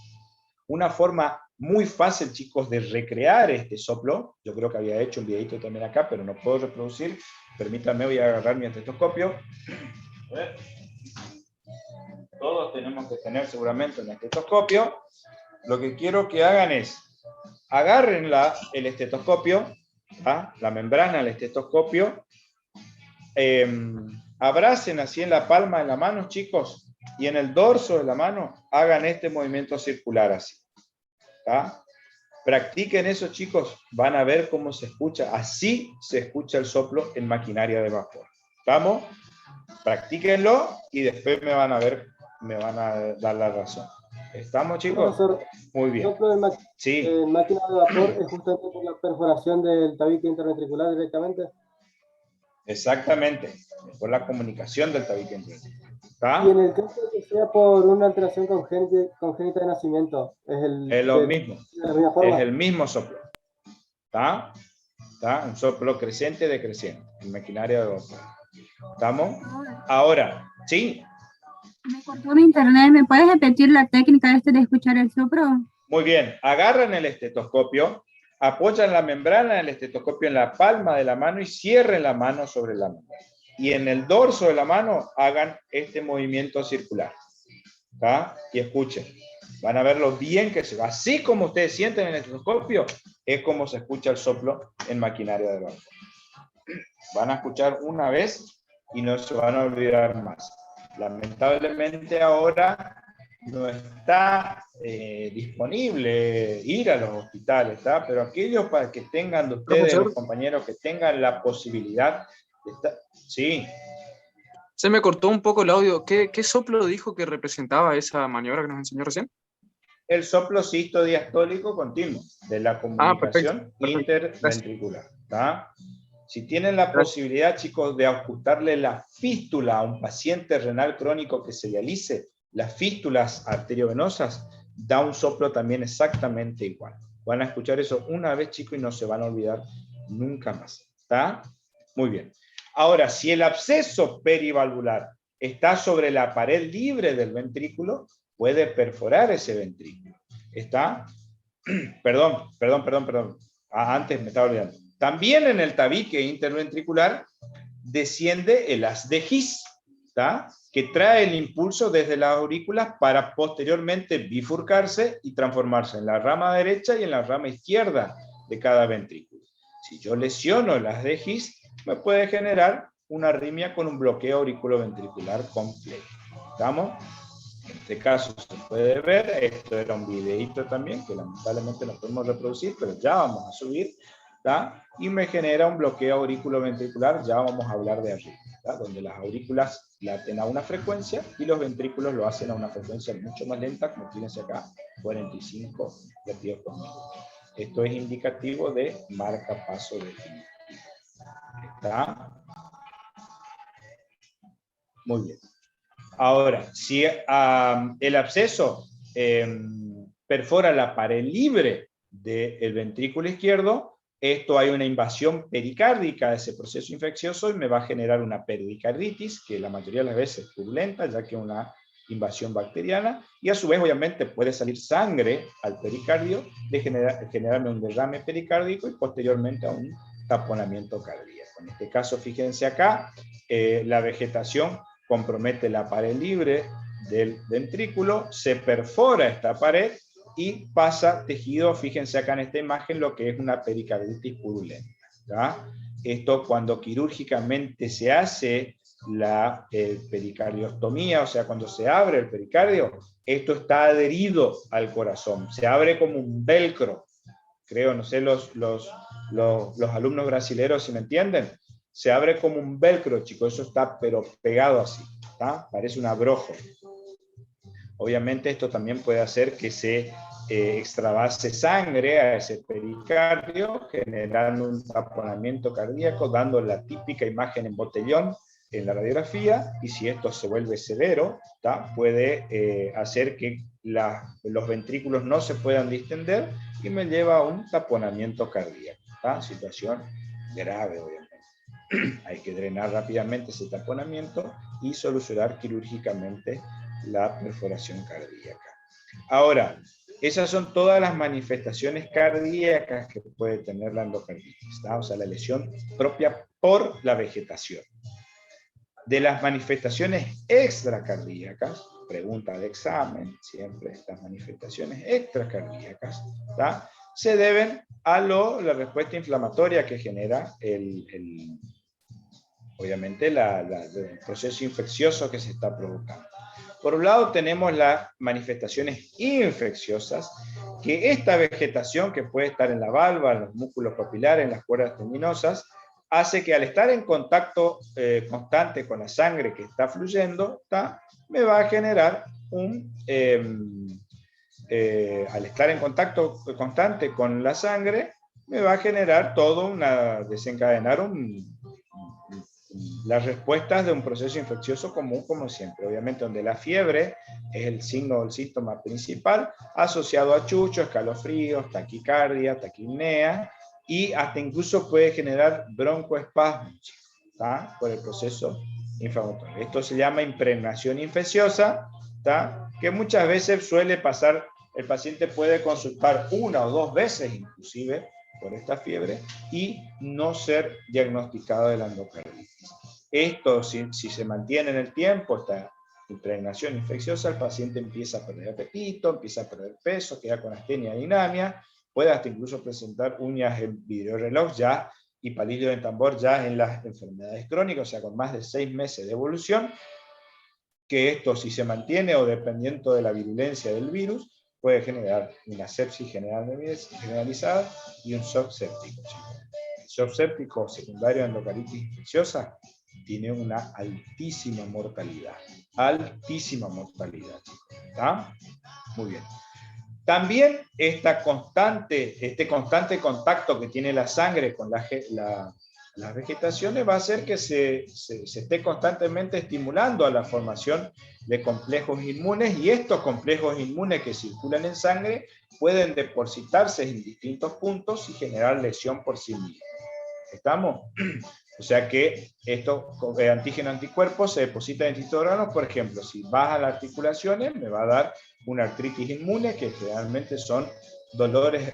Una forma muy fácil, chicos, de recrear este soplo. Yo creo que había hecho un videito también acá, pero no puedo reproducir. Permítanme, voy a agarrar mi estetoscopio. A ver. Todos tenemos que tener seguramente un estetoscopio. Lo que quiero que hagan es, agarren el estetoscopio, ¿ah? La membrana del estetoscopio, abracen así en la palma de la mano, chicos, y en el dorso de la mano hagan este movimiento circular así. ¿Tá? Practiquen eso, chicos, van a ver cómo se escucha, así se escucha el soplo en maquinaria de vapor. ¿Estamos? Practíquenlo y después me van a dar la razón. ¿Estamos, chicos? Profesor, muy bien. El soplo en máquina de vapor es justamente por la perforación del tabique interventricular directamente. Exactamente, por la comunicación del tabique interventricular. ¿Tá? Y en el caso de que sea por una alteración congénita de nacimiento, es lo mismo. De la misma forma. Es el mismo soplo. ¿Está? ¿Está? Un soplo creciente decreciente en maquinaria de vapor. ¿Estamos? Ahora, ¿sí? Me cortó mi internet. ¿Me puedes repetir la técnica de escuchar el soplo? Muy bien. Agarran el estetoscopio, apoyan la membrana del estetoscopio en la palma de la mano y cierren la mano sobre la membrana. Y en el dorso de la mano hagan este movimiento circular. ¿Tá? Y escuchen. Van a ver lo bien que se va. Así como ustedes sienten en el estetoscopio, es como se escucha el soplo en maquinaria de vapor. Van a escuchar una vez y no se van a olvidar más. Lamentablemente ahora no está disponible ir a los hospitales, ¿tá? Pero aquellos para que tengan de ustedes, Profesor, los compañeros, que tengan la posibilidad de estar... Sí, se me cortó un poco el audio. ¿Qué soplo dijo que representaba esa maniobra que nos enseñó recién? el soplo sistodiastólico continuo de la comunicación Perfecto. interventricular, ¿tá? Si tienen la posibilidad, chicos, de ajustarle la fístula a un paciente renal crónico que se dialice, las fístulas arteriovenosas, da un soplo también exactamente igual. Van a escuchar eso una vez, chicos, y no se van a olvidar nunca más. ¿Está? Muy bien. Ahora, si el absceso perivalvular está sobre la pared libre del ventrículo, puede perforar ese ventrículo. ¿Está? Perdón. Antes me estaba olvidando. También en el tabique interventricular desciende el haz de His, ¿tá? Que trae el impulso desde las aurículas para posteriormente bifurcarse y transformarse en la rama derecha y en la rama izquierda de cada ventrículo. Si yo lesiono el haz de His, me puede generar una arritmia con un bloqueo auriculoventricular completo. ¿Estamos? En este caso se puede ver, esto era un videito también, que lamentablemente no podemos reproducir, pero ya vamos a subir, ¿tá? Y me genera un bloqueo auriculoventricular, ya vamos a hablar de arritmia, ¿tá? Donde las aurículas laten a una frecuencia y los ventrículos lo hacen a una frecuencia mucho más lenta, como fíjense acá, 45 latidos por minuto. Esto es indicativo de marcapaso definitivo. ¿Está? Muy bien. Ahora, si el absceso perfora la pared libre del ventrículo izquierdo, esto hay una invasión pericárdica de ese proceso infeccioso y me va a generar una pericarditis, que la mayoría de las veces es purulenta, ya que es una invasión bacteriana, y a su vez obviamente puede salir sangre al pericardio, de generarme un derrame pericárdico y posteriormente a un taponamiento cardíaco. En este caso, fíjense acá, la vegetación compromete la pared libre del ventrículo, se perfora esta pared y pasa tejido, fíjense acá en esta imagen, lo que es una pericarditis purulenta, ¿tá? Esto cuando quirúrgicamente se hace la pericardiostomía, o sea, cuando se abre el pericardio, esto está adherido al corazón, se abre como un velcro. Creo, no sé, los alumnos brasileros si me entienden, se abre como un velcro, chicos, eso está pero pegado así, ¿tá? Parece un abrojo. Obviamente esto también puede hacer que se extravase sangre a ese pericardio, generando un taponamiento cardíaco, dando la típica imagen en botellón en la radiografía, y si esto se vuelve severo, ¿tá? Puede hacer que los ventrículos no se puedan distender y me lleva a un taponamiento cardíaco, ¿tá? Situación grave, obviamente. Hay que drenar rápidamente ese taponamiento y solucionar quirúrgicamente la perforación cardíaca. Ahora, esas son todas las manifestaciones cardíacas que puede tener la endocarditis, ¿tá? O sea, la lesión propia por la vegetación. De las manifestaciones extracardíacas, pregunta de examen, siempre estas manifestaciones extracardíacas, ¿tá? Se deben a la respuesta inflamatoria que genera obviamente el proceso infeccioso que se está provocando. Por un lado tenemos las manifestaciones infecciosas, que esta vegetación que puede estar en la valva, en los músculos papilares, en las cuerdas tendinosas, hace que al estar en contacto constante con la sangre que está fluyendo, me va a generar al estar en contacto constante con la sangre, me va a generar desencadenar las respuestas de un proceso infeccioso común, como siempre. Obviamente, donde la fiebre es el signo o el síntoma principal, asociado a chucho, escalofríos, taquicardia, taquipnea, y hasta incluso puede generar broncoespasmos, ¿tá? Por el proceso inflamatorio. Esto se llama impregnación infecciosa, ¿tá? Que muchas veces suele pasar, el paciente puede consultar 1 o 2 veces inclusive por esta fiebre y no ser diagnosticado de la endocarditis. Esto, si se mantiene en el tiempo, esta impregnación infecciosa, el paciente empieza a perder apetito, empieza a perder peso, queda con astenia dinamia, puede hasta incluso presentar uñas en videoreloj ya y palillo de tambor ya en las enfermedades crónicas, o sea, con más de 6 meses de evolución, que esto, si se mantiene o dependiendo de la virulencia del virus, puede generar una sepsis generalizada y un shock séptico. El shock séptico secundario a endocardititis infecciosa tiene una altísima mortalidad. Altísima mortalidad. ¿Está? Muy bien. También este constante contacto que tiene la sangre con las vegetaciones va a hacer que se esté constantemente estimulando a la formación de complejos inmunes, y estos complejos inmunes que circulan en sangre pueden depositarse en distintos puntos y generar lesión por sí mismos. ¿Estamos? O sea que estos antígeno-anticuerpos se depositan en distintos órganos. Por ejemplo, si baja las articulaciones, me va a dar una artritis inmune, que generalmente son dolores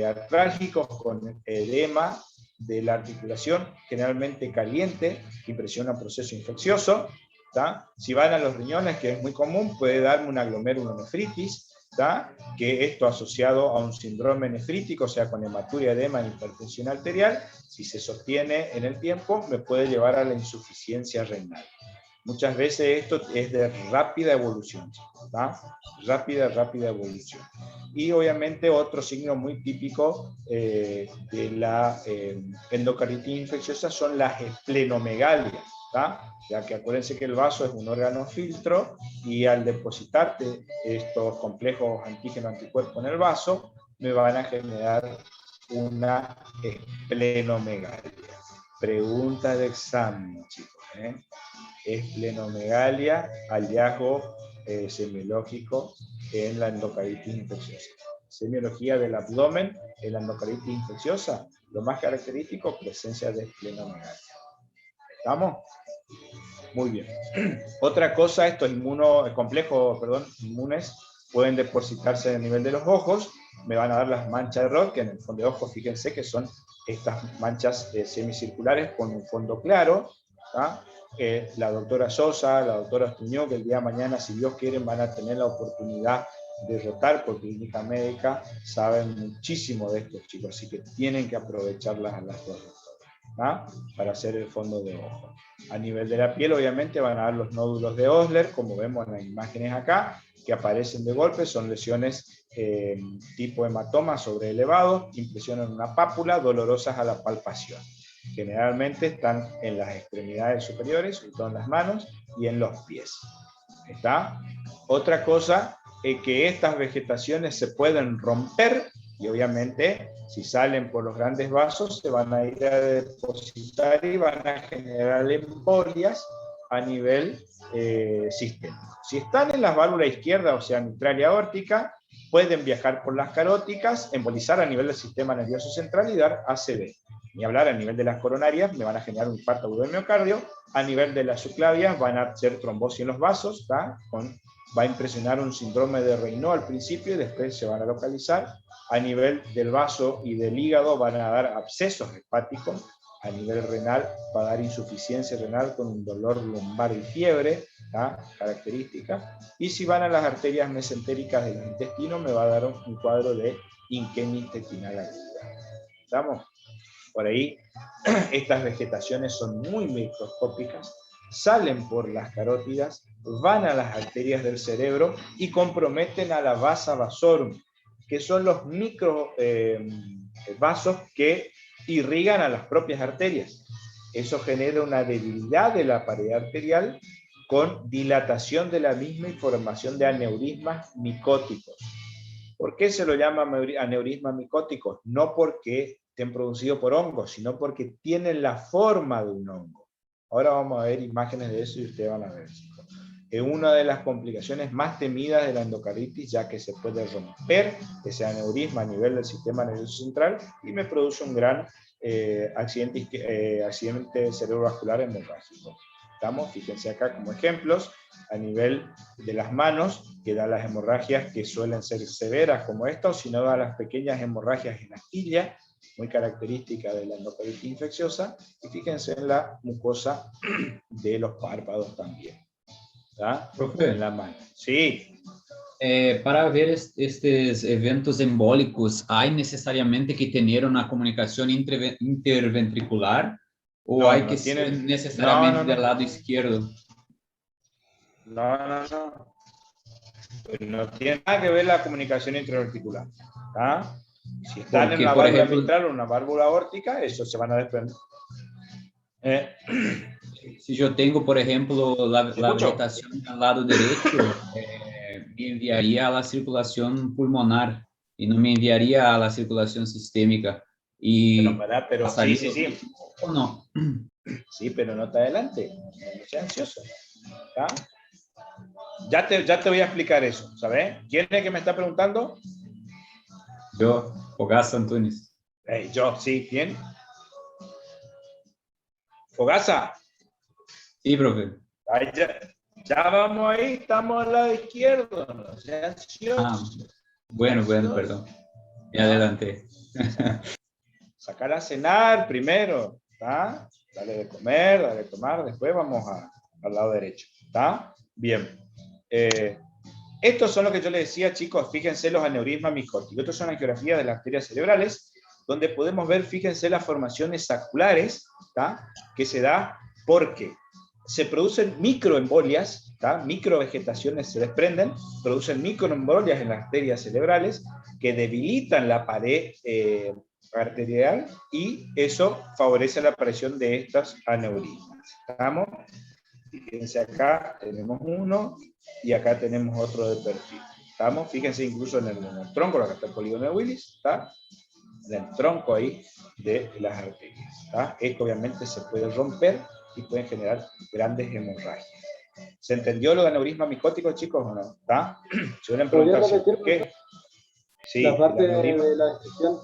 artrálgicos con edema de la articulación, generalmente caliente, que impresiona un proceso infeccioso. ¿Tá? Si van a los riñones, que es muy común, puede darme una glomerulonefritis, ¿tá? Que esto asociado a un síndrome nefrítico, o sea, con hematuria, edema e hipertensión arterial, si se sostiene en el tiempo, me puede llevar a la insuficiencia renal. Muchas veces esto es de rápida evolución, ¿tá? Rápida evolución. Y obviamente otro signo muy típico de la endocarditis infecciosa son las esplenomegalia, ¿tá? Ya que acuérdense que el vaso es un órgano filtro, y al depositarte estos complejos antígeno-anticuerpos en el vaso, me van a generar una esplenomegalia. Pregunta de examen, chicos, ¿eh? Esplenomegalia, hallazgo semiológico en la endocarditis infecciosa. Semiología del abdomen en la endocarditis infecciosa, lo más característico, presencia de esplenomegalia. ¿Estamos? Muy bien. Otra cosa, estos complejos inmunes pueden depositarse a nivel de los ojos, me van a dar las manchas de Rod, que en el fondo de ojos, fíjense que son estas manchas semicirculares con un fondo claro. ¿Tá? La doctora Sosa, la doctora Estuñó, que el día de mañana, si Dios quiere, van a tener la oportunidad de rotar por clínica médica, saben muchísimo de estos chicos, así que tienen que aprovecharlas a las dos, ¿tá? Para hacer el fondo de ojo. A nivel de la piel, obviamente, van a dar los nódulos de Osler, como vemos en las imágenes acá, que aparecen de golpe, son lesiones tipo hematoma sobreelevados, impresionan una pápula, dolorosas a la palpación. Generalmente están en las extremidades superiores, sobre todo en las manos y en los pies. ¿Está? Otra cosa es que estas vegetaciones se pueden romper, y obviamente si salen por los grandes vasos se van a ir a depositar y van a generar embolias a nivel sistémico. Si están en las válvulas izquierda, o sea, mitral y aórtica, pueden viajar por las caróticas, embolizar a nivel del sistema nervioso central y dar ACV. Ni hablar a nivel de las coronarias, me van a generar un infarto agudo del miocardio. A nivel de las subclavias van a hacer trombosis en los vasos, va a impresionar un síndrome de Raynaud al principio y después se van a localizar. A nivel del vaso y del hígado van a dar abscesos hepáticos. A nivel renal va a dar insuficiencia renal con un dolor lumbar y fiebre, ¿tá? Característica. Y si van a las arterias mesentéricas del intestino, me va a dar un cuadro de isquemia intestinal aguda. ¿Estamos? Por ahí, estas vegetaciones son muy microscópicas, salen por las carótidas, van a las arterias del cerebro y comprometen a la vasa vasorum, que son los micro vasos que irrigan a las propias arterias. Eso genera una debilidad de la pared arterial con dilatación de la misma y formación de aneurismas micóticos. ¿Por qué se lo llama aneurismas micóticos? No porque estén producidos por hongos, sino porque tienen la forma de un hongo. Ahora vamos a ver imágenes de eso y ustedes van a ver. Es una de las complicaciones más temidas de la endocarditis, ya que se puede romper ese aneurisma a nivel del sistema nervioso central y me produce un gran accidente cerebrovascular hemorrágico. ¿Estamos? Fíjense acá como ejemplos, a nivel de las manos, que da las hemorragias que suelen ser severas como esta, o si no da las pequeñas hemorragias en astilla, muy característica de la endocarditis infecciosa, y fíjense en la mucosa de los párpados también. ¿tá? Profe. En la mano. Sí. Para ver estes eventos embólicos, ¿hay necesariamente que tener una comunicación interventricular o No, hay no que ser tienen- necesariamente no, no, del no. lado izquierdo? No. No tiene nada que ver la comunicación intraarticular. ¿Tá? Si están Porque, en una por válvula ejemplo, mitral o una válvula aórtica, eso se van a desprender. si yo tengo, por ejemplo, la escucho? vegetación del lado derecho, me enviaría a la circulación pulmonar y no me enviaría a la circulación sistémica. Y Pero pasaría sí. o no. Sí, pero no te adelante. No seas ansioso. ¿Tá? Ya te voy a explicar eso, ¿sabes? ¿Quién es que me está preguntando? Yo, Fogaça Antunes. Yo, sí. ¿Quién? Fogaza. Sí, profe. Ahí ya vamos ahí, estamos al lado izquierdo. No seas ansioso. Ah, bueno, perdón. Me adelanté. Sacar a cenar primero, ¿está? Dale de comer, dale de tomar, después vamos al lado derecho, ¿está? Bien. Estos son lo que yo les decía, chicos, fíjense los aneurismas micóticos. Estos son angiografías de las arterias cerebrales, donde podemos ver, fíjense, las formaciones saculares, ¿está? Que se da porque se producen microembolias, ¿está? Microvegetaciones se desprenden, producen microembolias en las arterias cerebrales que debilitan la pared arterial y eso favorece la aparición de estos aneurismas. ¿Estamos? Fíjense acá, tenemos uno y acá tenemos otro de perfil. ¿Estamos? Fíjense incluso en el tronco, acá está el polígono de Willis, ¿está? En el tronco ahí de las arterias. ¿Está? Esto obviamente se puede romper y pueden generar grandes hemorragias. ¿Se entendió lo de aneurisma micótico, chicos, o no? ¿Está? Suelen preguntar si ¿por qué? Sí, la parte de la descripción.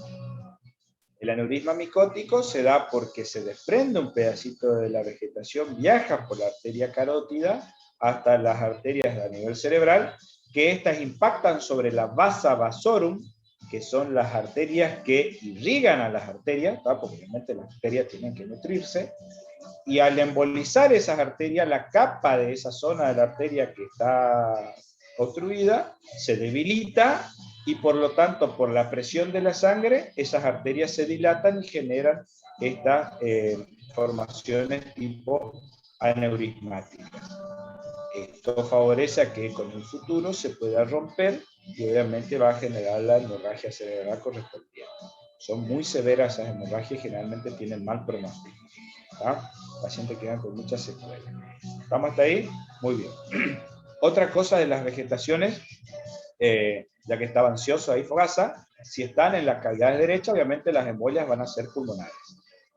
El aneurisma micótico se da porque se desprende un pedacito de la vegetación, viaja por la arteria carótida hasta las arterias a nivel cerebral, que estas impactan sobre la vasa vasorum, que son las arterias que irrigan a las arterias, ¿tá? Porque obviamente las arterias tienen que nutrirse, y al embolizar esas arterias, la capa de esa zona de la arteria que está obstruida se debilita y por lo tanto por la presión de la sangre esas arterias se dilatan y generan estas formaciones tipo aneurismáticas. Esto favorece a que con el futuro se pueda romper y obviamente va a generar la hemorragia cerebral correspondiente. Son muy severas esas hemorragias y generalmente tienen mal pronóstico. ¿Tá? Pacientes quedan con muchas secuelas. ¿Estamos hasta ahí? Muy bien. Otra cosa de las vegetaciones, ya que estaba ansioso ahí Fogaça, si están en las cavidades derechas, obviamente las embolias van a ser pulmonares.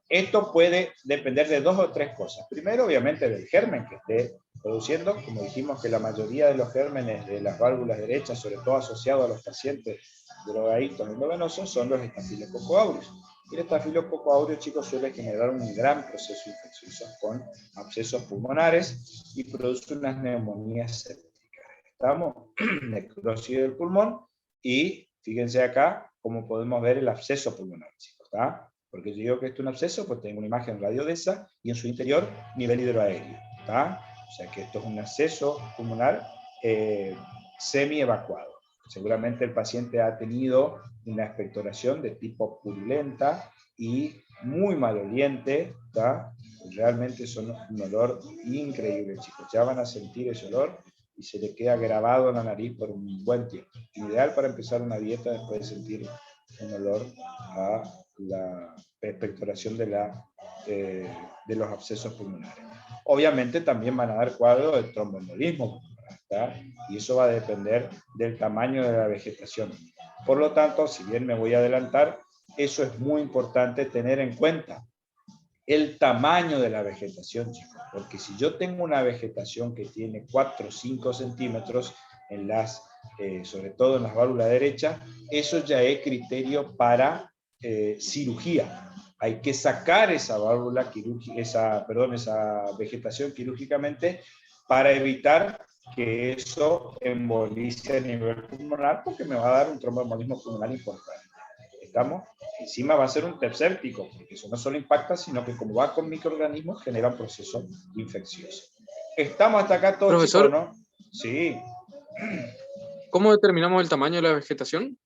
Esto puede depender de dos o tres cosas. Primero, obviamente, del germen que esté produciendo. Como dijimos que la mayoría de los gérmenes de las válvulas derechas, sobre todo asociados a los pacientes drogadictos endovenosos, son los Staphylococcus aureus. Y el Staphylococcus aureus, chicos, suele generar un gran proceso infeccioso con abscesos pulmonares y produce unas neumonías sépticas. ¿Estamos? Necrosis del pulmón y fíjense acá cómo podemos ver el absceso pulmonar, chicos. ¿Está? Porque yo digo que esto es un absceso, pues tengo una imagen radiodesa y en su interior nivel hidroaéreo. ¿Está? O sea que esto es un absceso pulmonar semi-evacuado. Seguramente el paciente ha tenido una expectoración de tipo purulenta y muy maloliente, ¿tá? Realmente son un olor increíble, chicos. Ya van a sentir ese olor y se le queda grabado en la nariz por un buen tiempo. Ideal para empezar una dieta después de sentir un olor a la expectoración de los abscesos pulmonares. Obviamente también van a dar cuadros de tromboembolismo, ¿tá? Y eso va a depender del tamaño de la vegetación. Por lo tanto, si bien me voy a adelantar, eso es muy importante tener en cuenta. El tamaño de la vegetación, chicos, porque si yo tengo una vegetación que tiene 4 o 5 centímetros, sobre todo en las válvulas derechas, eso ya es criterio para cirugía. Hay que sacar esa válvula esa vegetación quirúrgicamente para evitar que eso embolice a nivel pulmonar, porque me va a dar un tromboembolismo pulmonar importante. ¿Estamos? Encima va a ser un TEP séptico, porque eso no solo impacta, sino que como va con microorganismos, genera un proceso infeccioso. Estamos hasta acá todos, Profesor. chicos, ¿no? Sí. ¿Cómo determinamos el tamaño de la vegetación?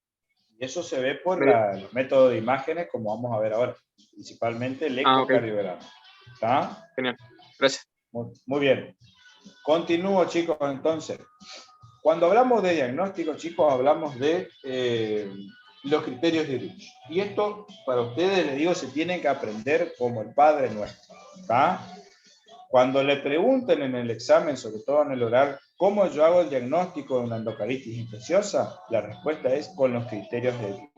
Y eso se ve por el método de imágenes, como vamos a ver ahora. Principalmente el Ok. ecocardiograma. ¿Está? Genial. Gracias. Muy bien. Continúo, chicos, entonces. Cuando hablamos de diagnóstico, chicos, hablamos de los criterios de Dux. Y esto, para ustedes, les digo, se tienen que aprender como el Padre Nuestro. ¿Está? Cuando le pregunten en el examen, sobre todo en el oral, ¿cómo yo hago el diagnóstico de una endocardititis infecciosa? La respuesta es con los criterios de Dux.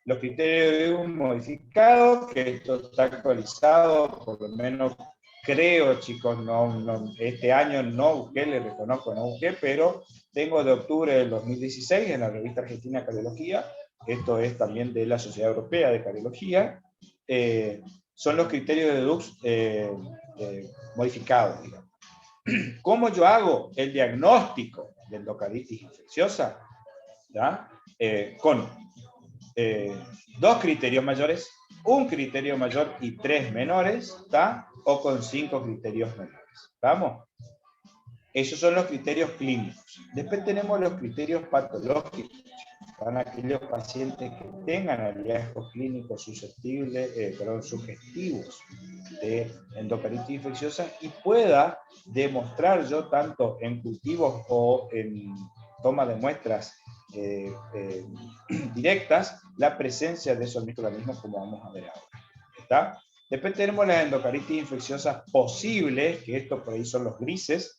Los criterios de Dux modificados, que esto está actualizado, por lo menos creo, chicos, este año no busqué, les reconozco, no busqué, pero tengo de octubre del 2016 en la revista Argentina de Cardiología, esto es también de la Sociedad Europea de Cardiología, son los criterios de Dux modificados, digamos. ¿Cómo yo hago el diagnóstico de endocarditis infecciosa? ¿Ya? Con dos criterios mayores, un criterio mayor y 3 menores, ¿tá? O con 5 criterios menores. ¿Vamos? Esos son los criterios clínicos. Después tenemos los criterios patológicos. Van aquellos pacientes que tengan hallazgos clínicos susceptibles, sugestivos de endocarditis infecciosa y pueda demostrar yo tanto en cultivos o en toma de muestras directas la presencia de esos microorganismos, como vamos a ver ahora. ¿Está? Después tenemos las endocardititis infecciosas posibles, que estos por ahí son los grises,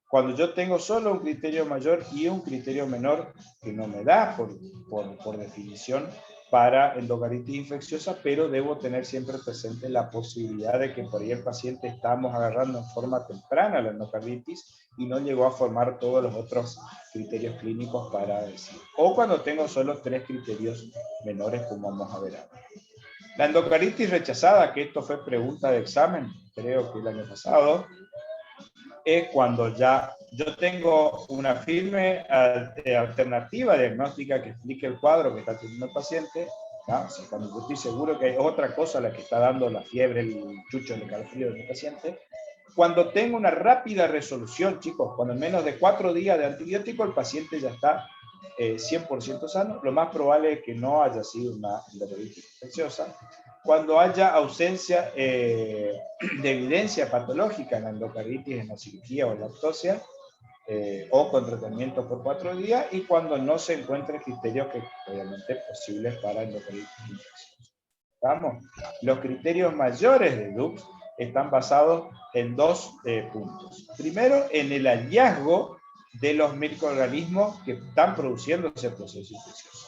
cuando yo tengo solo un criterio mayor y un criterio menor, que no me da por definición para endocarditis infecciosa, pero debo tener siempre presente la posibilidad de que por ahí el paciente estamos agarrando en forma temprana la endocarditis y no llegó a formar todos los otros criterios clínicos para decir. O cuando tengo solo 3 criterios menores, como vamos a ver ahora. La endocarditis rechazada, que esto fue pregunta de examen, creo que el año pasado, es cuando ya yo tengo una firme alternativa diagnóstica que explique el cuadro que está teniendo el paciente, ¿no? O sea, cuando yo estoy seguro que hay otra cosa la que está dando la fiebre, el chucho, el calofrío del paciente. Cuando tengo una rápida resolución, chicos, cuando en menos de 4 días de antibiótico el paciente ya está 100% sano, lo más probable es que no haya sido una endocarditis infecciosa. Cuando haya ausencia de evidencia patológica en la endocarditis, en la cirugía o en la autopsia, o con tratamiento por 4 días, y cuando no se encuentren criterios que obviamente posibles para endocarditis infecciosa. ¿Vamos? Los criterios mayores de Dux están basados en 2 puntos. Primero, en el hallazgo de los microorganismos que están produciendo ese proceso infeccioso.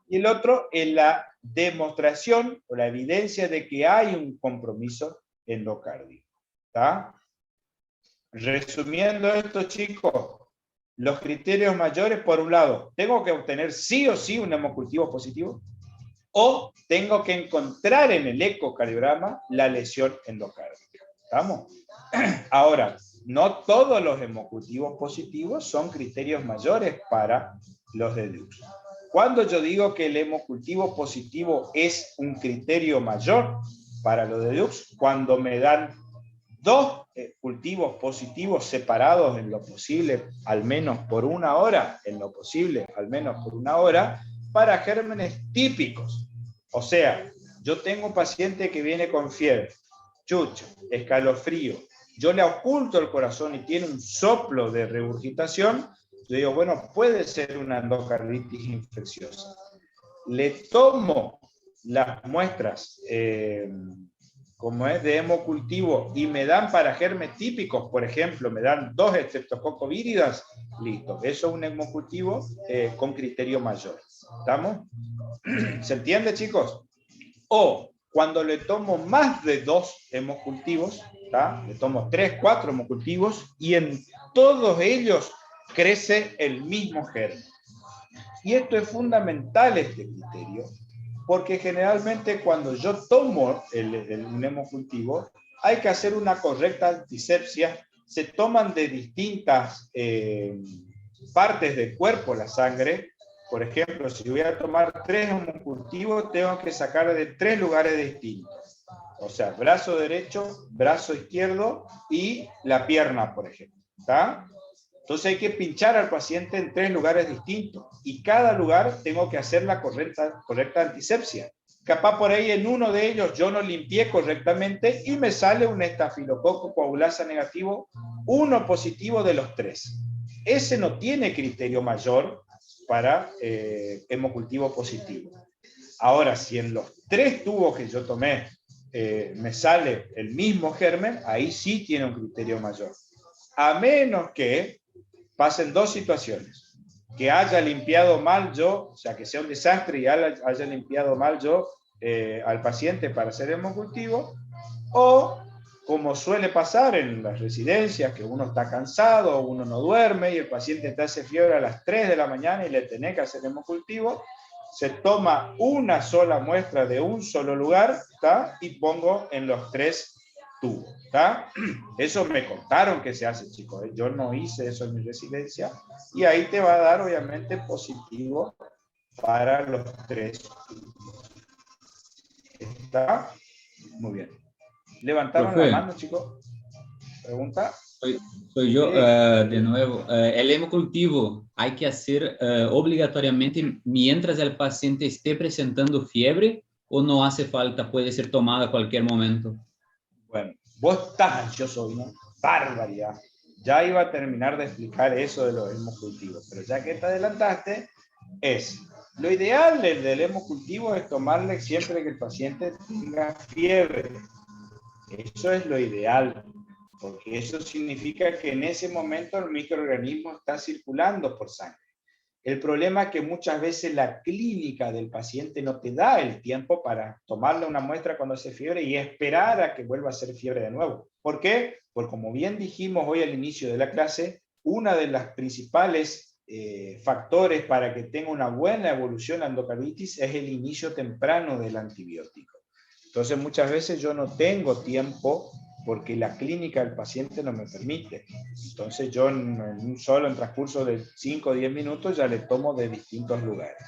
Y el otro, en la demostración o la evidencia de que hay un compromiso endocárdico. ¿Está? Resumiendo esto, chicos, los criterios mayores, por un lado, tengo que obtener sí o sí un hemocultivo positivo, o tengo que encontrar en el ecocardiograma la lesión endocárdica. ¿Estamos? Ahora, no todos los hemocultivos positivos son criterios mayores para los de Dux. Cuando yo digo que el hemocultivo positivo es un criterio mayor para los de Dux, cuando me dan 2 cultivos positivos separados en lo posible, al menos por 1 hora, en lo posible, al menos por 1 hora, para gérmenes típicos. O sea, yo tengo un paciente que viene con fiebre, chucho, escalofrío, yo le oculto el corazón y tiene un soplo de regurgitación, yo digo, bueno, puede ser una endocarditis infecciosa. Le tomo las muestras como es de hemocultivo y me dan para gérmenes típicos, por ejemplo, me dan 2 Streptococcus víridas, listo. Eso es un hemocultivo con criterio mayor. ¿Estamos? ¿Se entiende, chicos? O cuando le tomo más de 2 hemocultivos, ¿tá? Le tomo 3, 4 hemocultivos y en todos ellos crece el mismo germen. Y esto es fundamental, este criterio, porque generalmente cuando yo tomo un hemocultivo, hay que hacer una correcta antisepsia, se toman de distintas partes del cuerpo la sangre. Por ejemplo, si voy a tomar 3 hemocultivos, tengo que sacar de 3 lugares distintos. O sea, brazo derecho, brazo izquierdo y la pierna, por ejemplo. ¿Está? Entonces hay que pinchar al paciente en 3 lugares distintos y cada lugar tengo que hacer la correcta antisepsia. Capaz por ahí en uno de ellos yo no limpié correctamente y me sale un estafilococo coagulasa negativo, uno positivo de los 3. Ese no tiene criterio mayor para hemocultivo positivo. Ahora, si en los 3 tubos que yo tomé me sale el mismo germen, ahí sí tiene un criterio mayor. A menos que pasen 2 situaciones. Que haya limpiado mal yo, o sea, que sea un desastre y haya limpiado mal yo al paciente para hacer hemocultivo, o como suele pasar en las residencias, que uno está cansado, uno no duerme y el paciente está hace fiebre a las 3 de la mañana y le tenés que hacer hemocultivo, se toma una sola muestra de un solo lugar, ¿tá? Y pongo en los 3 tubos, ¿tá? Eso me contaron que se hace, chicos. Yo no hice eso en mi residencia y ahí te va a dar obviamente positivo para los 3 tubos. ¿Está? Muy bien. ¿Levantaron la mano, chicos? ¿Pregunta? Soy yo, Sí. de nuevo. El hemocultivo hay que hacer obligatoriamente mientras el paciente esté presentando fiebre o no hace falta, puede ser tomado a cualquier momento. Bueno, vos estás ansioso hoy, ¿no? Barbaridad. Ya iba a terminar de explicar eso de los hemocultivos, pero ya que te adelantaste, lo ideal del hemocultivo es tomarle siempre que el paciente tenga fiebre. Eso es lo ideal, porque eso significa que en ese momento el microorganismo está circulando por sangre. El problema es que muchas veces la clínica del paciente no te da el tiempo para tomarle una muestra cuando hace fiebre y esperar a que vuelva a hacer fiebre de nuevo. ¿Por qué? Porque como bien dijimos hoy al inicio de la clase, una de las principales factores para que tenga una buena evolución la endocarditis es el inicio temprano del antibiótico. Entonces muchas veces yo no tengo tiempo porque la clínica del paciente no me permite. Entonces yo en transcurso de 5 o 10 minutos ya le tomo de distintos lugares.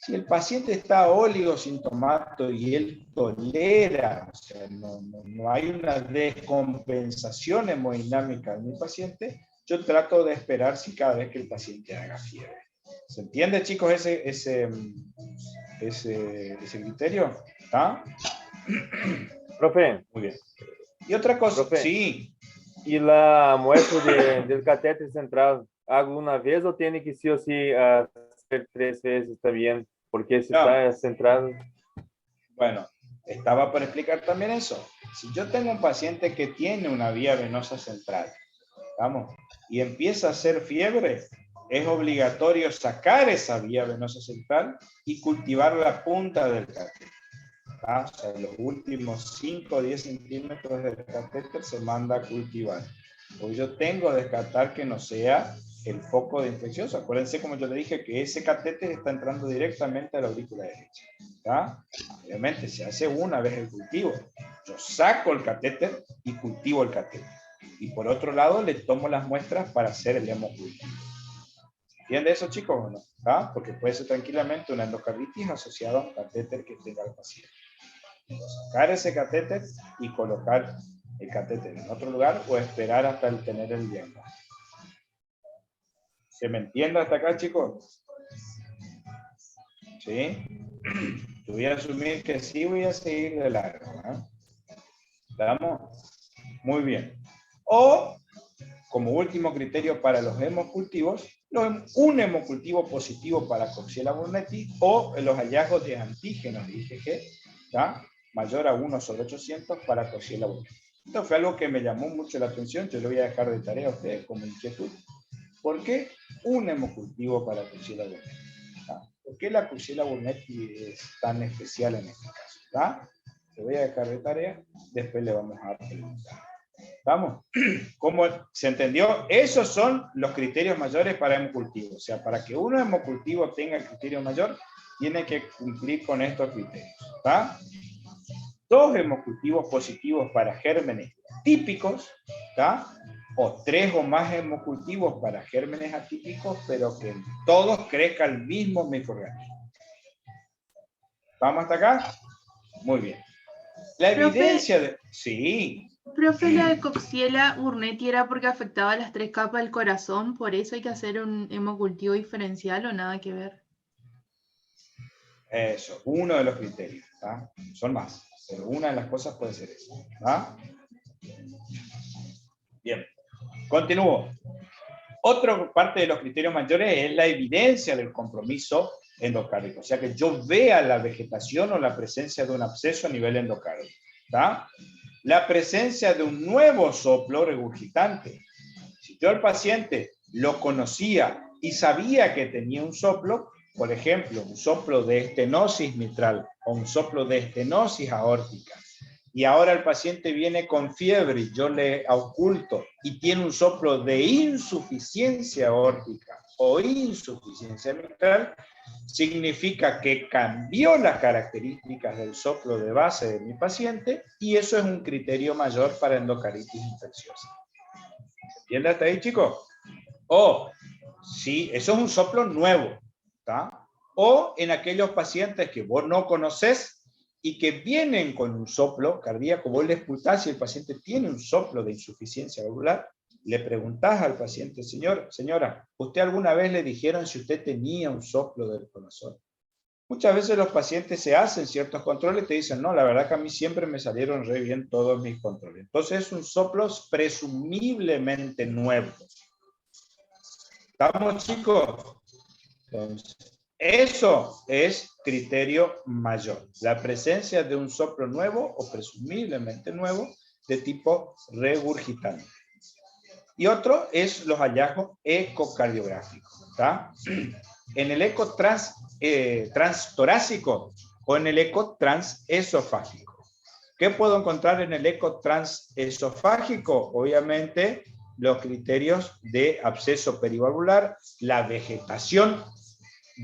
Si el paciente está oligosintomático y él tolera, o sea, no hay una descompensación hemodinámica en mi paciente, yo trato de esperar si cada vez que el paciente haga fiebre. ¿Se entiende, chicos, ese criterio? ¿Está? Profe. Muy bien. Y otra cosa, Profe, sí. ¿y la muestra del catéter central, hago una vez o tiene que sí o sí hacer 3 veces también? Porque si está centrado. Bueno, estaba por explicar también eso. Si yo tengo un paciente que tiene una vía venosa central, ¿vamos? Y empieza a hacer fiebre, es obligatorio sacar esa vía venosa central y cultivar la punta del catéter. O sea, los últimos 5 o 10 centímetros del catéter se manda a cultivar. Pues yo tengo que descartar que no sea el foco de infección. Acuérdense, como yo le dije, que ese catéter está entrando directamente a la aurícula derecha. ¿Tá? Obviamente se hace una vez el cultivo. Yo saco el catéter y cultivo el catéter. Y por otro lado, le tomo las muestras para hacer el hemocultivo. ¿Entiende eso, chicos, o no? ¿Tá? Porque puede ser tranquilamente una endocarditis asociada a un catéter que tenga el paciente. Sacar ese catéter y colocar el catéter en otro lugar o esperar hasta el tener el diagnóstico. ¿Se me entiende hasta acá, chicos? ¿Sí? Yo voy a asumir que sí, voy a seguir de largo. ¿Estamos? Muy bien. O, como último criterio para los hemocultivos, un hemocultivo positivo para Coxiella burnetii o los hallazgos de antígenos de IgG, ¿tá? Mayor a 1/800 para Coxiella burnetii. Esto fue algo que me llamó mucho la atención, yo lo voy a dejar de tarea a ustedes como inquietud. ¿Por qué un hemocultivo para Coxiella burnetii? ¿Por qué la Coxiella burnetii es tan especial en este caso? ¿Tá? Te voy a dejar de tarea, después le vamos a preguntar. ¿Vamos? ¿Cómo se entendió? Esos son los criterios mayores para hemocultivo. O sea, para que un hemocultivo tenga el criterio mayor, tiene que cumplir con estos criterios. ¿Tá? 2 hemocultivos positivos para gérmenes típicos, ¿tá? O 3 o más hemocultivos para gérmenes atípicos, pero que en todos crezca el mismo microorganismo. ¿Vamos hasta acá? Muy bien. La Profe. evidencia de... Sí. Profe, la de Coxiella burnetii era porque afectaba las 3 capas del corazón, por eso hay que hacer un hemocultivo diferencial o nada que ver. Eso, uno de los criterios, ¿tá? Son más, pero una de las cosas puede ser eso, ¿tá? Bien, continúo. Otra parte de los criterios mayores es la evidencia del compromiso endocárdico, o sea que yo vea la vegetación o la presencia de un absceso a nivel endocárdico, ¿tá? La presencia de un nuevo soplo regurgitante. Si yo al paciente lo conocía y sabía que tenía un soplo, por ejemplo, un soplo de estenosis mitral o un soplo de estenosis aórtica, y ahora el paciente viene con fiebre y yo le oculto y tiene un soplo de insuficiencia aórtica o insuficiencia mitral, significa que cambió las características del soplo de base de mi paciente y eso es un criterio mayor para endocarditis infecciosa. ¿Se entiende hasta ahí, chicos? O, sí, eso es un soplo nuevo, ¿tá? O en aquellos pacientes que vos no conocés y que vienen con un soplo cardíaco, vos le escrutás si el paciente tiene un soplo de insuficiencia valvular, le preguntás al paciente, señora, ¿usted alguna vez le dijeron si usted tenía un soplo del corazón? Muchas veces los pacientes se hacen ciertos controles y te dicen, no, la verdad que a mí siempre me salieron re bien todos mis controles. Entonces es un soplo presumiblemente nuevo. ¿Estamos, chicos? Entonces, eso es criterio mayor. La presencia de un soplo nuevo o presumiblemente nuevo de tipo regurgitante. Y otro es los hallazgos ecocardiográficos, ¿tá? En el eco transtorácico o en el eco transesofágico. ¿Qué puedo encontrar en el eco transesofágico? Obviamente los criterios de absceso perivalvular, la vegetación,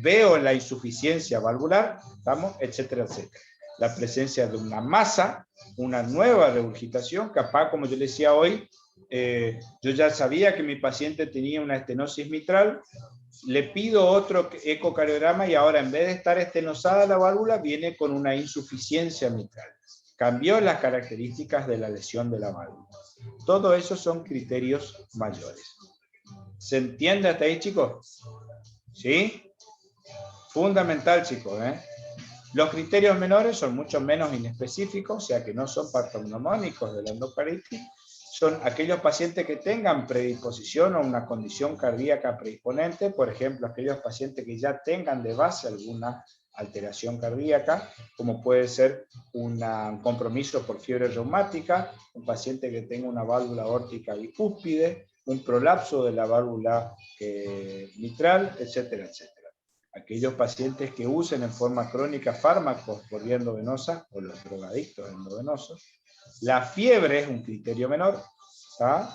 veo la insuficiencia valvular, ¿estamos? Etcétera, etcétera. La presencia de una masa, una nueva regurgitación, capaz, como yo le decía hoy, yo ya sabía que mi paciente tenía una estenosis mitral, le pido otro ecocardiograma y ahora en vez de estar estenosada la válvula, viene con una insuficiencia mitral. Cambió las características de la lesión de la válvula. Todo eso son criterios mayores. ¿Se entiende hasta ahí, chicos? ¿Sí? Fundamental, chicos, ¿eh? Los criterios menores son mucho menos inespecíficos, o sea que no son patognomónicos de la endocarditis, son aquellos pacientes que tengan predisposición o una condición cardíaca predisponente, por ejemplo, aquellos pacientes que ya tengan de base alguna alteración cardíaca, como puede ser un compromiso por fiebre reumática, un paciente que tenga una válvula aórtica bicúspide, un prolapso de la válvula mitral, etcétera, etcétera. Aquellos pacientes que usen en forma crónica fármacos por vía endovenosa o los drogadictos endovenosos. La fiebre es un criterio menor, ¿tá?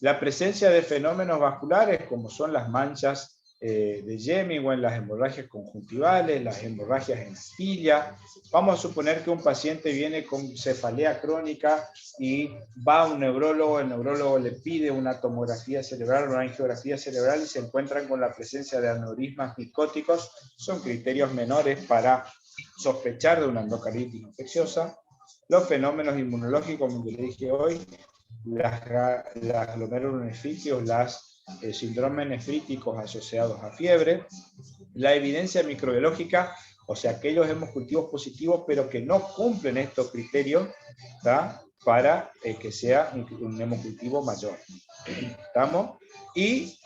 La presencia de fenómenos vasculares como son las manchas de Jemingwell, las hemorragias conjuntivales, las hemorragias en astilla. Vamos a suponer que un paciente viene con cefalea crónica y va a un neurólogo, el neurólogo le pide una tomografía cerebral, una angiografía cerebral y se encuentran con la presencia de aneurismas micóticos. Son criterios menores para sospechar de una endocarditis infecciosa. Los fenómenos inmunológicos, como le dije hoy, las glomerulonefritios, las síndromes nefríticos asociados a fiebre, la evidencia microbiológica, o sea, aquellos hemocultivos positivos, pero que no cumplen estos criterios, ¿tá? Para que sea un hemocultivo mayor. ¿Estamos? Y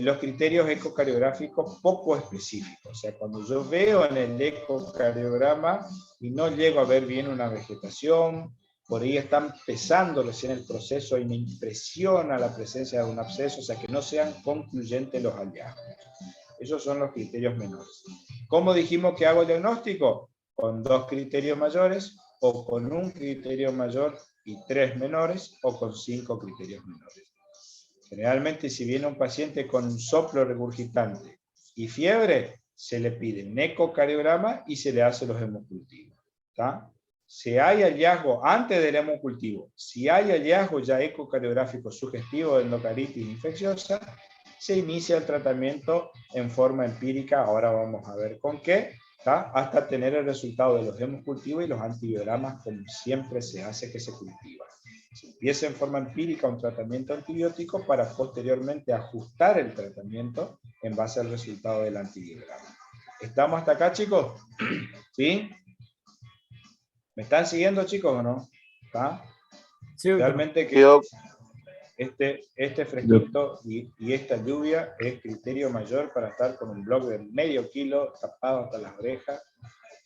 los criterios ecocardiográficos poco específicos, o sea, cuando yo veo en el ecocardiograma y no llego a ver bien una vegetación, por ahí están empezando recién el proceso y me impresiona la presencia de un absceso, o sea, que no sean concluyentes los hallazgos. Esos son los criterios menores. ¿Cómo dijimos que hago el diagnóstico? Con 2 criterios mayores, o con 1 criterio mayor y 3 menores, o con 5 criterios menores. Generalmente, si viene un paciente con un soplo regurgitante y fiebre, se le pide un ecocardiograma y se le hace los hemocultivos, ¿tá? Si hay hallazgo antes del hemocultivo, si hay hallazgo ya ecocardiográfico sugestivo de endocarditis infecciosa, se inicia el tratamiento en forma empírica, ahora vamos a ver con qué, ¿tá? Hasta tener el resultado de los hemocultivos y los antibiogramas, como siempre se hace que se cultiva. Se empieza en forma empírica un tratamiento antibiótico para posteriormente ajustar el tratamiento en base al resultado del antibiograma. ¿Estamos hasta acá, chicos? ¿Sí? ¿Me están siguiendo, chicos, o no? ¿Está? Sí, Realmente que este fresquito y esta lluvia es criterio mayor para estar con un blog de medio kilo tapado hasta las orejas,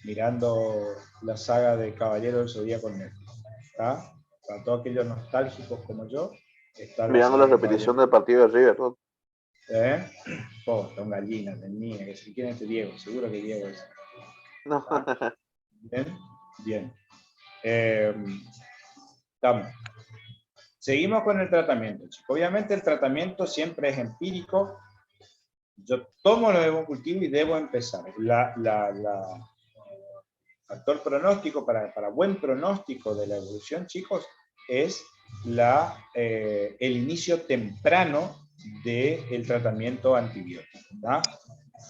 mirando la saga de Caballero del Zodíaco con Netflix. ¿Está? Para todos aquellos nostálgicos como yo, está Mirando la repetición del partido de River, ¿no? Son gallinas, tenía que si quieren este Diego, seguro que Diego es. No. Bien, bien. Estamos. Seguimos con el tratamiento, chicos. Obviamente el tratamiento siempre es empírico. Yo tomo los hemocultivos y debo empezar. Factor pronóstico para buen pronóstico de la evolución, chicos, es el inicio temprano del tratamiento antibiótico. ¿Da?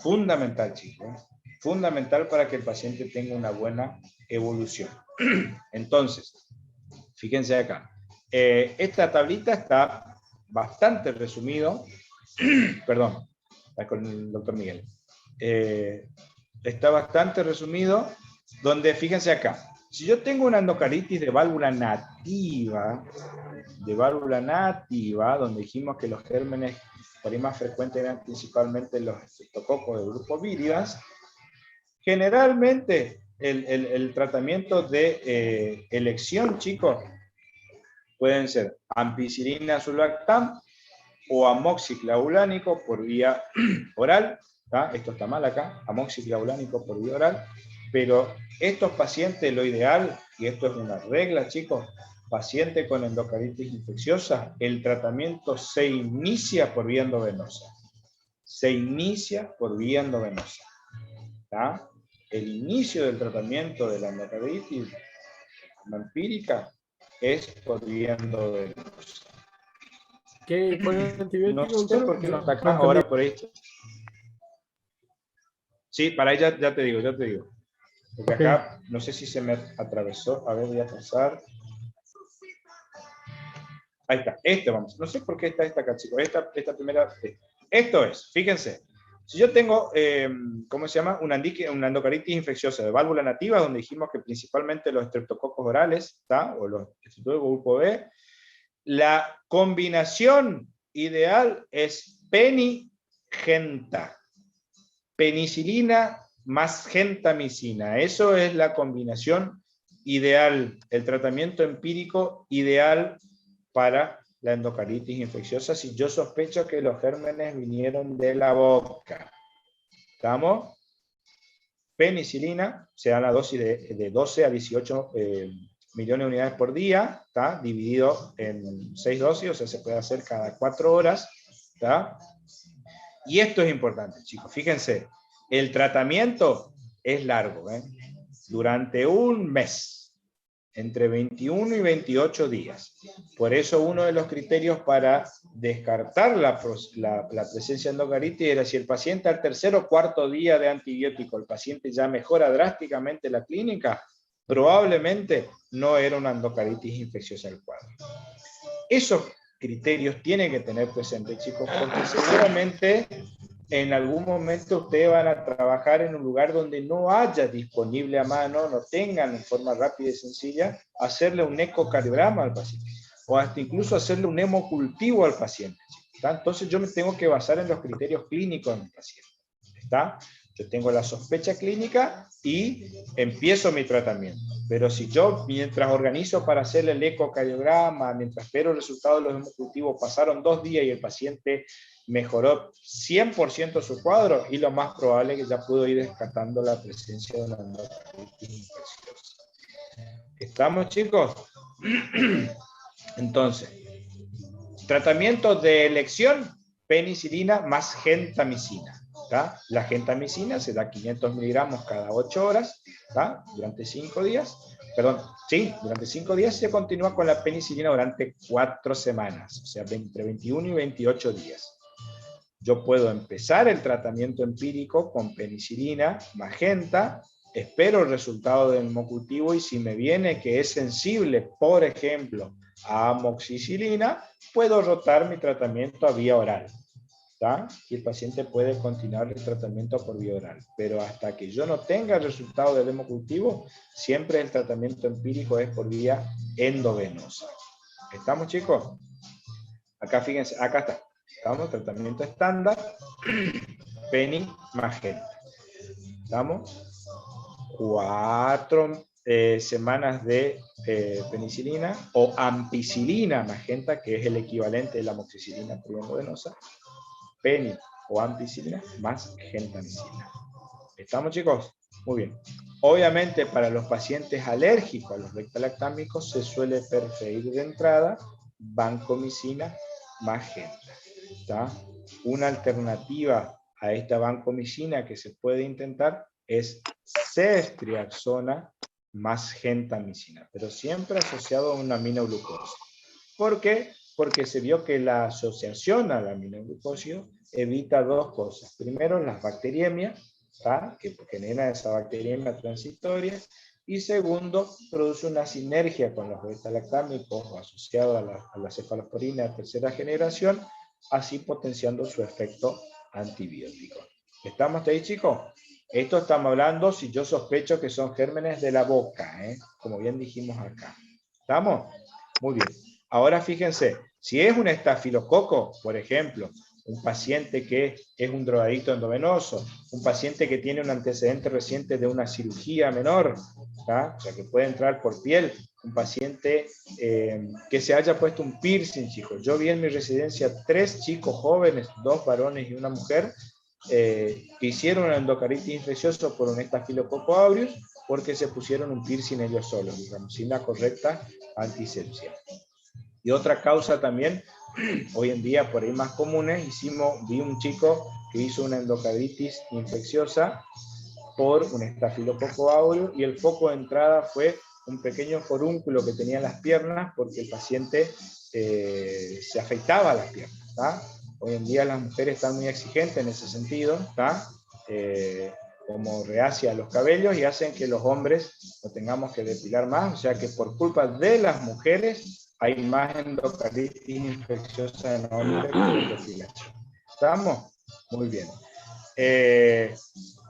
Fundamental, chicos. Fundamental para que el paciente tenga una buena evolución. Entonces, fíjense acá. Esta tablita está bastante resumido. Perdón, está con el doctor Miguel. Está bastante resumido, donde fíjense acá. Si yo tengo una endocardititis de válvula nativa, donde dijimos que los gérmenes por ahí más frecuentes eran principalmente los estreptococos del grupo Viridas, generalmente el tratamiento de elección, chicos, pueden ser ampicilina sulbactam o amoxiclavulánico por vía oral. ¿Tá? Esto está mal acá, amoxiclavulánico por vía oral, pero estos pacientes, lo ideal, y esto es una regla, chicos, paciente con endocarditis infecciosa, el tratamiento se inicia por vía endovenosa. Se inicia por vía endovenosa. ¿Tá? El inicio del tratamiento de la endocarditis empírica es por vía endovenosa. ¿Qué con el antibiótico? No sé por qué no está acá ahora por ahí. Sí, para ella ya te digo. Porque acá, no sé si se me atravesó. A ver, voy a pasar. Ahí está, vamos. No sé por qué está esta acá, chicos. Esta primera. Esto es, fíjense. Si yo tengo, ¿cómo se llama? Una endocarditis infecciosa de válvula nativa, donde dijimos que principalmente los estreptococos orales, ¿tá? O los estreptococos grupo B, la combinación ideal es penigenta. Penicilina más gentamicina. Eso es la combinación ideal, el tratamiento empírico ideal para la endocarditis infecciosa si yo sospecho que los gérmenes vinieron de la boca. ¿Estamos? Penicilina, se da la dosis de 12 a 18 millones de unidades por día, ¿tá? Dividido en 6 dosis, o sea, se puede hacer cada 4 horas. ¿Tá? Y esto es importante, chicos. Fíjense, el tratamiento es largo, ¿eh? Durante un mes. Entre 21 y 28 días. Por eso uno de los criterios para descartar la presencia de endocarditis era si el paciente al tercer o cuarto día de antibiótico, el paciente ya mejora drásticamente la clínica, probablemente no era una endocarditis infecciosa del cuadro. Esos criterios tienen que tener presente, chicos, porque seguramente en algún momento ustedes van a trabajar en un lugar donde no haya disponible a mano, no tengan en forma rápida y sencilla, hacerle un ecocardiograma al paciente, o hasta incluso hacerle un hemocultivo al paciente. ¿Está? Entonces yo me tengo que basar en los criterios clínicos del paciente. ¿Está? Yo tengo la sospecha clínica y empiezo mi tratamiento. Pero si yo, mientras organizo para hacerle el ecocardiograma, mientras espero el resultado de los hemocultivos, pasaron 2 días y el paciente mejoró 100% su cuadro, y lo más probable es que ya puedo ir descartando la presencia de una endocarditis infecciosa. ¿Estamos, chicos? Entonces, tratamiento de elección, penicilina más gentamicina. ¿Tá? La gentamicina se da 500 miligramos cada 8 horas, ¿tá? Durante 5 días. Perdón, sí, durante 5 días se continúa con la penicilina durante 4 semanas, o sea, entre 21 y 28 días. Yo puedo empezar el tratamiento empírico con penicilina, magenta, espero el resultado del hemocultivo y si me viene que es sensible, por ejemplo, a amoxicilina, puedo rotar mi tratamiento a vía oral. ¿Tá? Y el paciente puede continuar el tratamiento por vía oral. Pero hasta que yo no tenga el resultado del hemocultivo, siempre el tratamiento empírico es por vía endovenosa. ¿Estamos, chicos? Acá fíjense, acá está. ¿Estamos? Tratamiento estándar, Peni, magenta. ¿Estamos? 4 semanas de penicilina o ampicilina magenta, que es el equivalente de la amoxicilina por vía endovenosa. Peni o ampicilina más gentamicina. ¿Estamos, chicos? Muy bien. Obviamente, para los pacientes alérgicos a los beta-lactámicos se suele preferir de entrada vancomicina magenta. ¿Está? Una alternativa a esta vancomicina que se puede intentar es ceftriaxona más gentamicina, pero siempre asociado a una aminoglucosa. ¿Por qué? Porque se vio que la asociación al aminoglucósido evita 2 cosas. Primero, las bacteriemias, ¿tá? Que genera esa bacteriemia transitoria. Y segundo, produce una sinergia con los beta-lactámicos o asociado a la cefalosporina de tercera generación, así potenciando su efecto antibiótico. ¿Estamos hasta ahí, chicos? Esto estamos hablando si yo sospecho que son gérmenes de la boca, como bien dijimos acá. ¿Estamos? Muy bien. Ahora fíjense, si es un estafilococo, por ejemplo, un paciente que es un drogadicto endovenoso, un paciente que tiene un antecedente reciente de una cirugía menor, ¿tá? O sea, que puede entrar por piel, un paciente que se haya puesto un piercing, chicos. Yo vi en mi residencia 3 chicos jóvenes, 2 varones y una mujer, que hicieron una endocardititis infecciosa por un estafilococo aureus porque se pusieron un piercing ellos solos, digamos, sin la correcta antisepsia. Y otra causa también, hoy en día por ahí más comunes, vi un chico que hizo una endocarditis infecciosa por un estafilococo aureus y el foco de entrada fue un pequeño forúnculo que tenía en las piernas porque el paciente se afeitaba las piernas, ¿tá? Hoy en día las mujeres están muy exigentes en ese sentido, ¿tá? Como reacia a los cabellos y hacen que los hombres no tengamos que depilar más, o sea que por culpa de las mujeres hay más endocarditis infecciosa en hombres que en depilación. ¿Estamos? Muy bien.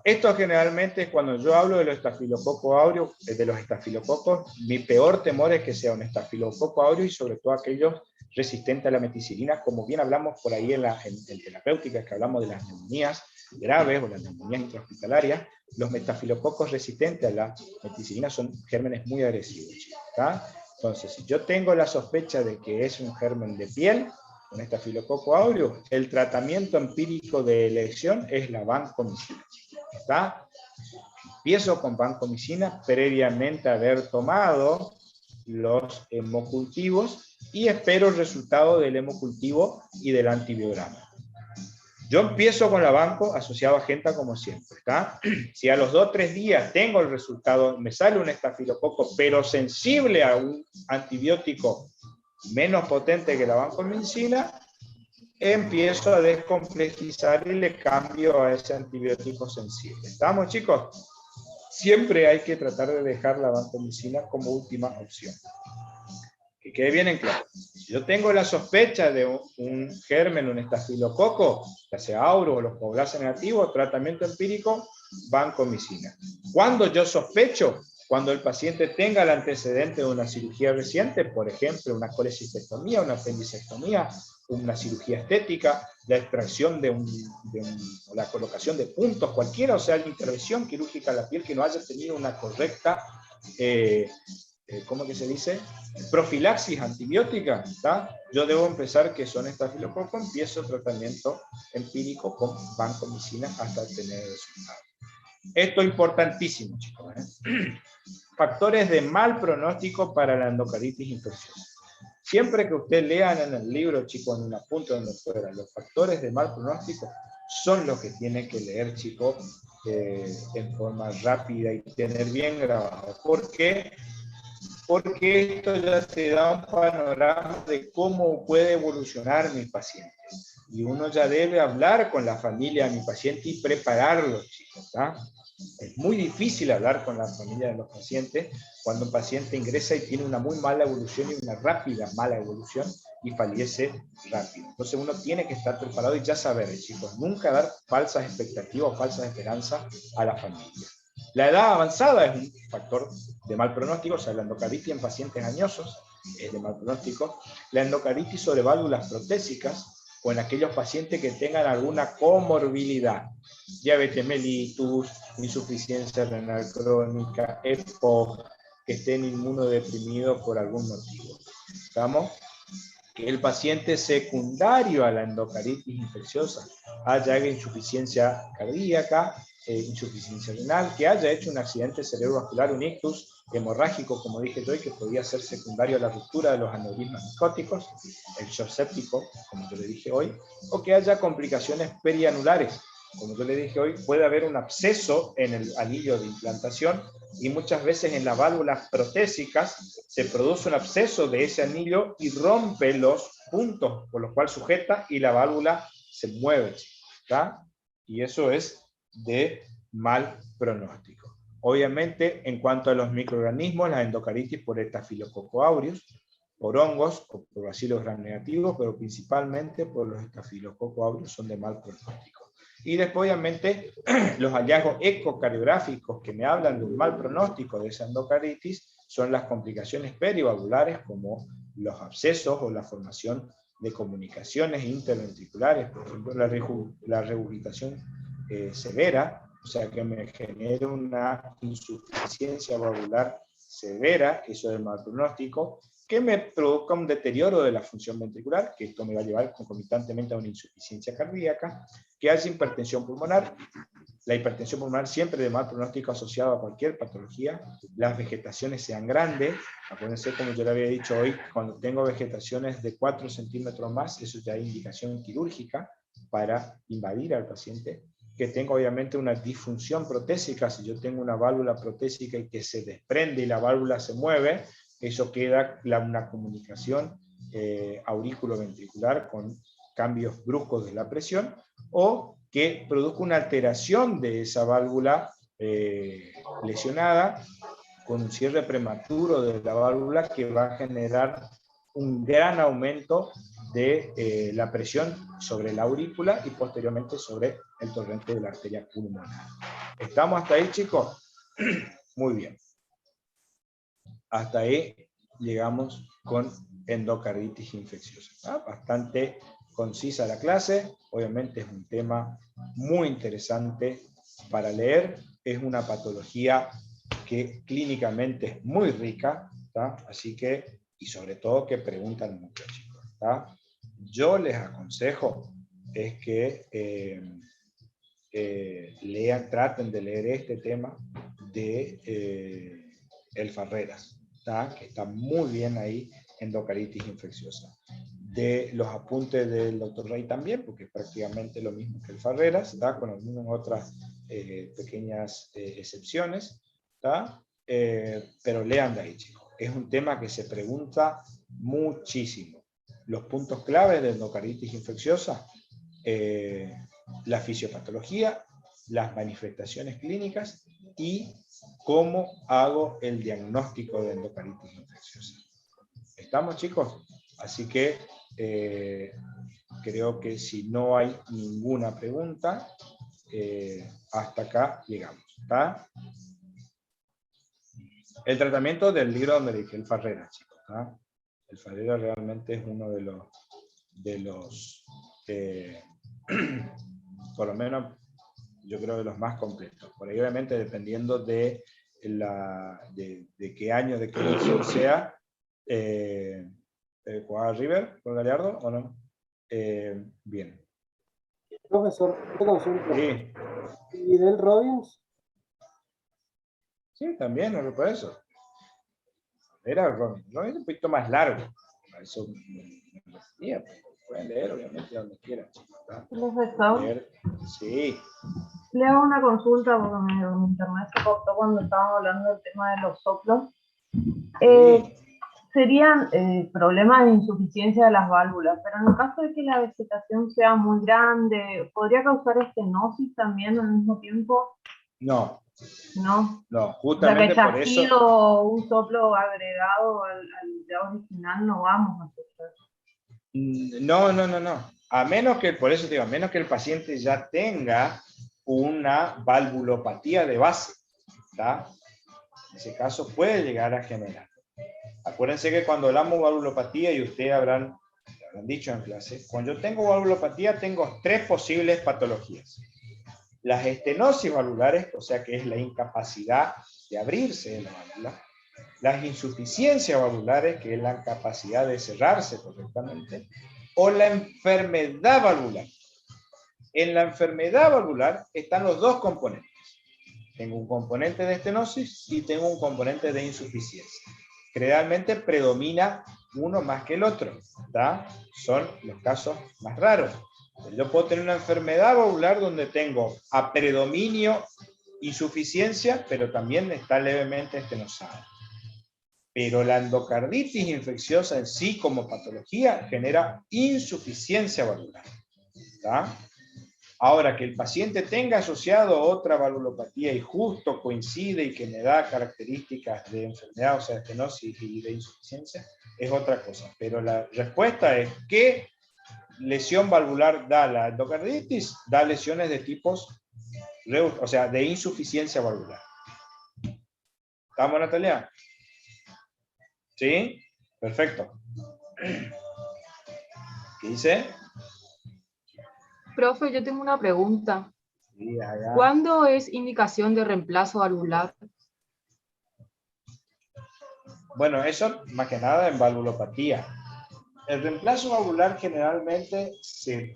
Esto generalmente cuando yo hablo de los estafilococos aureus, de los estafilococos, mi peor temor es que sea un estafilococo aureus y sobre todo aquellos resistentes a la meticilina, como bien hablamos por ahí en terapéutica, que hablamos de las neumonías graves o las neumonías intrahospitalarias. Los metafilococos resistentes a la meticilina son gérmenes muy agresivos, ¿tá? Entonces, si yo tengo la sospecha de que es un germen de piel, un estafilococo aureus, el tratamiento empírico de elección es la vancomicina, ¿está? Empiezo con vancomicina previamente haber tomado los hemocultivos y espero el resultado del hemocultivo y del antibiograma. Yo empiezo con la vanco asociado a genta como siempre, ¿está? Si a los 2 o 3 días tengo el resultado, me sale un estafilococo, pero sensible a un antibiótico menos potente que la vancomicina, empiezo a descomplejizar y le cambio a ese antibiótico sensible. ¿Estamos, chicos? Siempre hay que tratar de dejar la vancomicina como última opción. Que quede bien en claro. Si yo tengo la sospecha de un germen, un estafilococo, ya sea aureus o los poblaces negativos, tratamiento empírico, vancomicina. Cuando yo sospecho, cuando el paciente tenga el antecedente de una cirugía reciente, por ejemplo, una colecistectomía, una apendicectomía, una cirugía estética, la extracción o la colocación de puntos cualquiera, o sea, la intervención quirúrgica a la piel que no haya tenido una correcta, ¿cómo que se dice? Profilaxis antibiótica, ¿tá? Yo debo empezar, que son estafilococos, empiezo el tratamiento empírico con vancomicina hasta obtener el resultado. Esto es importantísimo, chicos, ¿eh? Factores de mal pronóstico para la endocarditis infecciosa. Siempre que ustedes lean en el libro, chicos, en un apunte donde fuera, los factores de mal pronóstico son los que tienen que leer, chicos, en forma rápida y tener bien grabado. ¿Por qué? porque esto ya se da un panorama de cómo puede evolucionar mi paciente. Y uno ya debe hablar con la familia de mi paciente y prepararlos, chicos, ¿tá? Es muy difícil hablar con la familia de los pacientes cuando un paciente ingresa y tiene una muy mala evolución y una rápida mala evolución y fallece rápido. Entonces uno tiene que estar preparado y ya saber, chicos, nunca dar falsas expectativas o falsas esperanzas a la familia. La edad avanzada es un factor de mal pronóstico, o sea, la endocarditis en pacientes añosos es de mal pronóstico. La endocarditis sobre válvulas protésicas o en aquellos pacientes que tengan alguna comorbilidad, diabetes mellitus, insuficiencia renal crónica, EPOC, que estén inmunodeprimidos por algún motivo. ¿Estamos? Que el paciente secundario a la endocarditis infecciosa haya insuficiencia cardíaca, insuficiencia renal, que haya hecho un accidente cerebrovascular, un ictus hemorrágico, como dije yo, y que podía ser secundario a la ruptura de los aneurismas micóticos, el shock séptico, como yo le dije hoy, o que haya complicaciones perianulares. Como yo le dije hoy, puede haber un absceso en el anillo de implantación y muchas veces en las válvulas protésicas se produce un absceso de ese anillo y rompe los puntos por los cuales sujeta y la válvula se mueve, ¿tá? Y eso es de mal pronóstico. Obviamente, en cuanto a los microorganismos, la endocarditis por Staphylococcus aureus, por hongos o por bacilos gram negativos, pero principalmente por los Staphylococcus aureus son de mal pronóstico. Y después, obviamente, los hallazgos ecocardiográficos que me hablan de un mal pronóstico de esa endocarditis son las complicaciones perivalvulares como los abscesos o la formación de comunicaciones interventriculares, por ejemplo, la regurgitación severa, o sea, que me genere una insuficiencia valvular severa, eso es mal pronóstico, que me provoca un deterioro de la función ventricular, que esto me va a llevar concomitantemente a una insuficiencia cardíaca, que haya hipertensión pulmonar. La hipertensión pulmonar siempre de mal pronóstico asociado a cualquier patología. Las vegetaciones sean grandes. Acuérdense, como yo le había dicho hoy, cuando tengo vegetaciones de 4 centímetros más, eso ya es indicación quirúrgica para invadir al paciente. Que tengo obviamente una disfunción protésica. Si yo tengo una válvula protésica y que se desprende y la válvula se mueve, eso queda una comunicación aurículo-ventricular con cambios bruscos de la presión, o que produzca una alteración de esa válvula lesionada con un cierre prematuro de la válvula que va a generar un gran aumento de la presión sobre la aurícula y posteriormente sobre el torrente de la arteria pulmonar. ¿Estamos hasta ahí, chicos? Muy bien. Hasta ahí llegamos con endocarditis infecciosa. Bastante concisa la clase, obviamente es un tema muy interesante para leer, es una patología que clínicamente es muy rica, ¿tá? Así que, y sobre todo que preguntan mucho, chicos, ¿tá? Yo les aconsejo es que traten de leer este tema de el Farreras, ¿tá? Que está muy bien ahí, endocarditis infecciosa. De los apuntes del doctor Rey también, porque es prácticamente lo mismo que el Farreras, ¿tá? Con algunas otras pequeñas excepciones, ¿tá? Pero lean de ahí, chicos. Es un tema que se pregunta muchísimo. Los puntos claves de endocarditis infecciosa, la fisiopatología, las manifestaciones clínicas y cómo hago el diagnóstico de endocarditis infecciosa. ¿Estamos, chicos? Así que creo que si no hay ninguna pregunta, hasta acá llegamos, ¿tá? El tratamiento del libro donde dije, el Farreras, chicos, ¿tá? El Farreras realmente es uno de los por lo menos yo creo de los más completos. Por ahí obviamente dependiendo de qué año, de qué edición sea, ¿jugaba River con Gallardo o no? Bien. Profesor, ¿qué consulta? Sí. ¿Y del Robbins? Sí, también, no lo por eso. Era Robbins. Robbins es un poquito más largo. Eso pueden leer, obviamente, donde quieran. Profesor, sí. le hago una consulta porque mi internet se cortó cuando estábamos hablando del tema de los soplos. Serían problemas de insuficiencia de las válvulas, pero en el caso de que la vegetación sea muy grande, ¿podría causar estenosis también al mismo tiempo? No, No. no, O sea, que justamente por eso. chasquido, un soplo agregado al ya original no vamos a hacer. No. A menos que, por eso te digo, a menos que el paciente ya tenga una valvulopatía de base, ¿tá? En ese caso puede llegar a generar. Acuérdense que cuando hablamos de valvulopatía, y ustedes habrán dicho en clase, cuando yo tengo valvulopatía tengo 3 posibles patologías. Las estenosis valvulares, o sea que es la incapacidad de abrirse de la válvula. Las insuficiencias valvulares, que es la incapacidad de cerrarse correctamente. O la enfermedad valvular. En la enfermedad valvular están los dos componentes. Tengo un componente de estenosis y tengo un componente de insuficiencia. Generalmente predomina uno más que el otro, ¿tá? Son los casos más raros. Yo puedo tener una enfermedad valvular donde tengo a predominio insuficiencia, pero también está levemente estenosada. Pero la endocarditis infecciosa en sí como patología genera insuficiencia valvular, ¿tá? Ahora, que el paciente tenga asociado otra valvulopatía y justo coincide y que me da características de enfermedad, o sea, estenosis y de insuficiencia, es otra cosa. Pero la respuesta es que lesión valvular da la endocarditis, da lesiones de tipos, o sea, de insuficiencia valvular. ¿Estamos, Natalia? ¿Sí? Perfecto. ¿Qué dice? Profe, yo tengo una pregunta. Sí, allá. ¿Cuándo es indicación de reemplazo valvular? Bueno, eso más que nada en valvulopatía. El reemplazo valvular generalmente se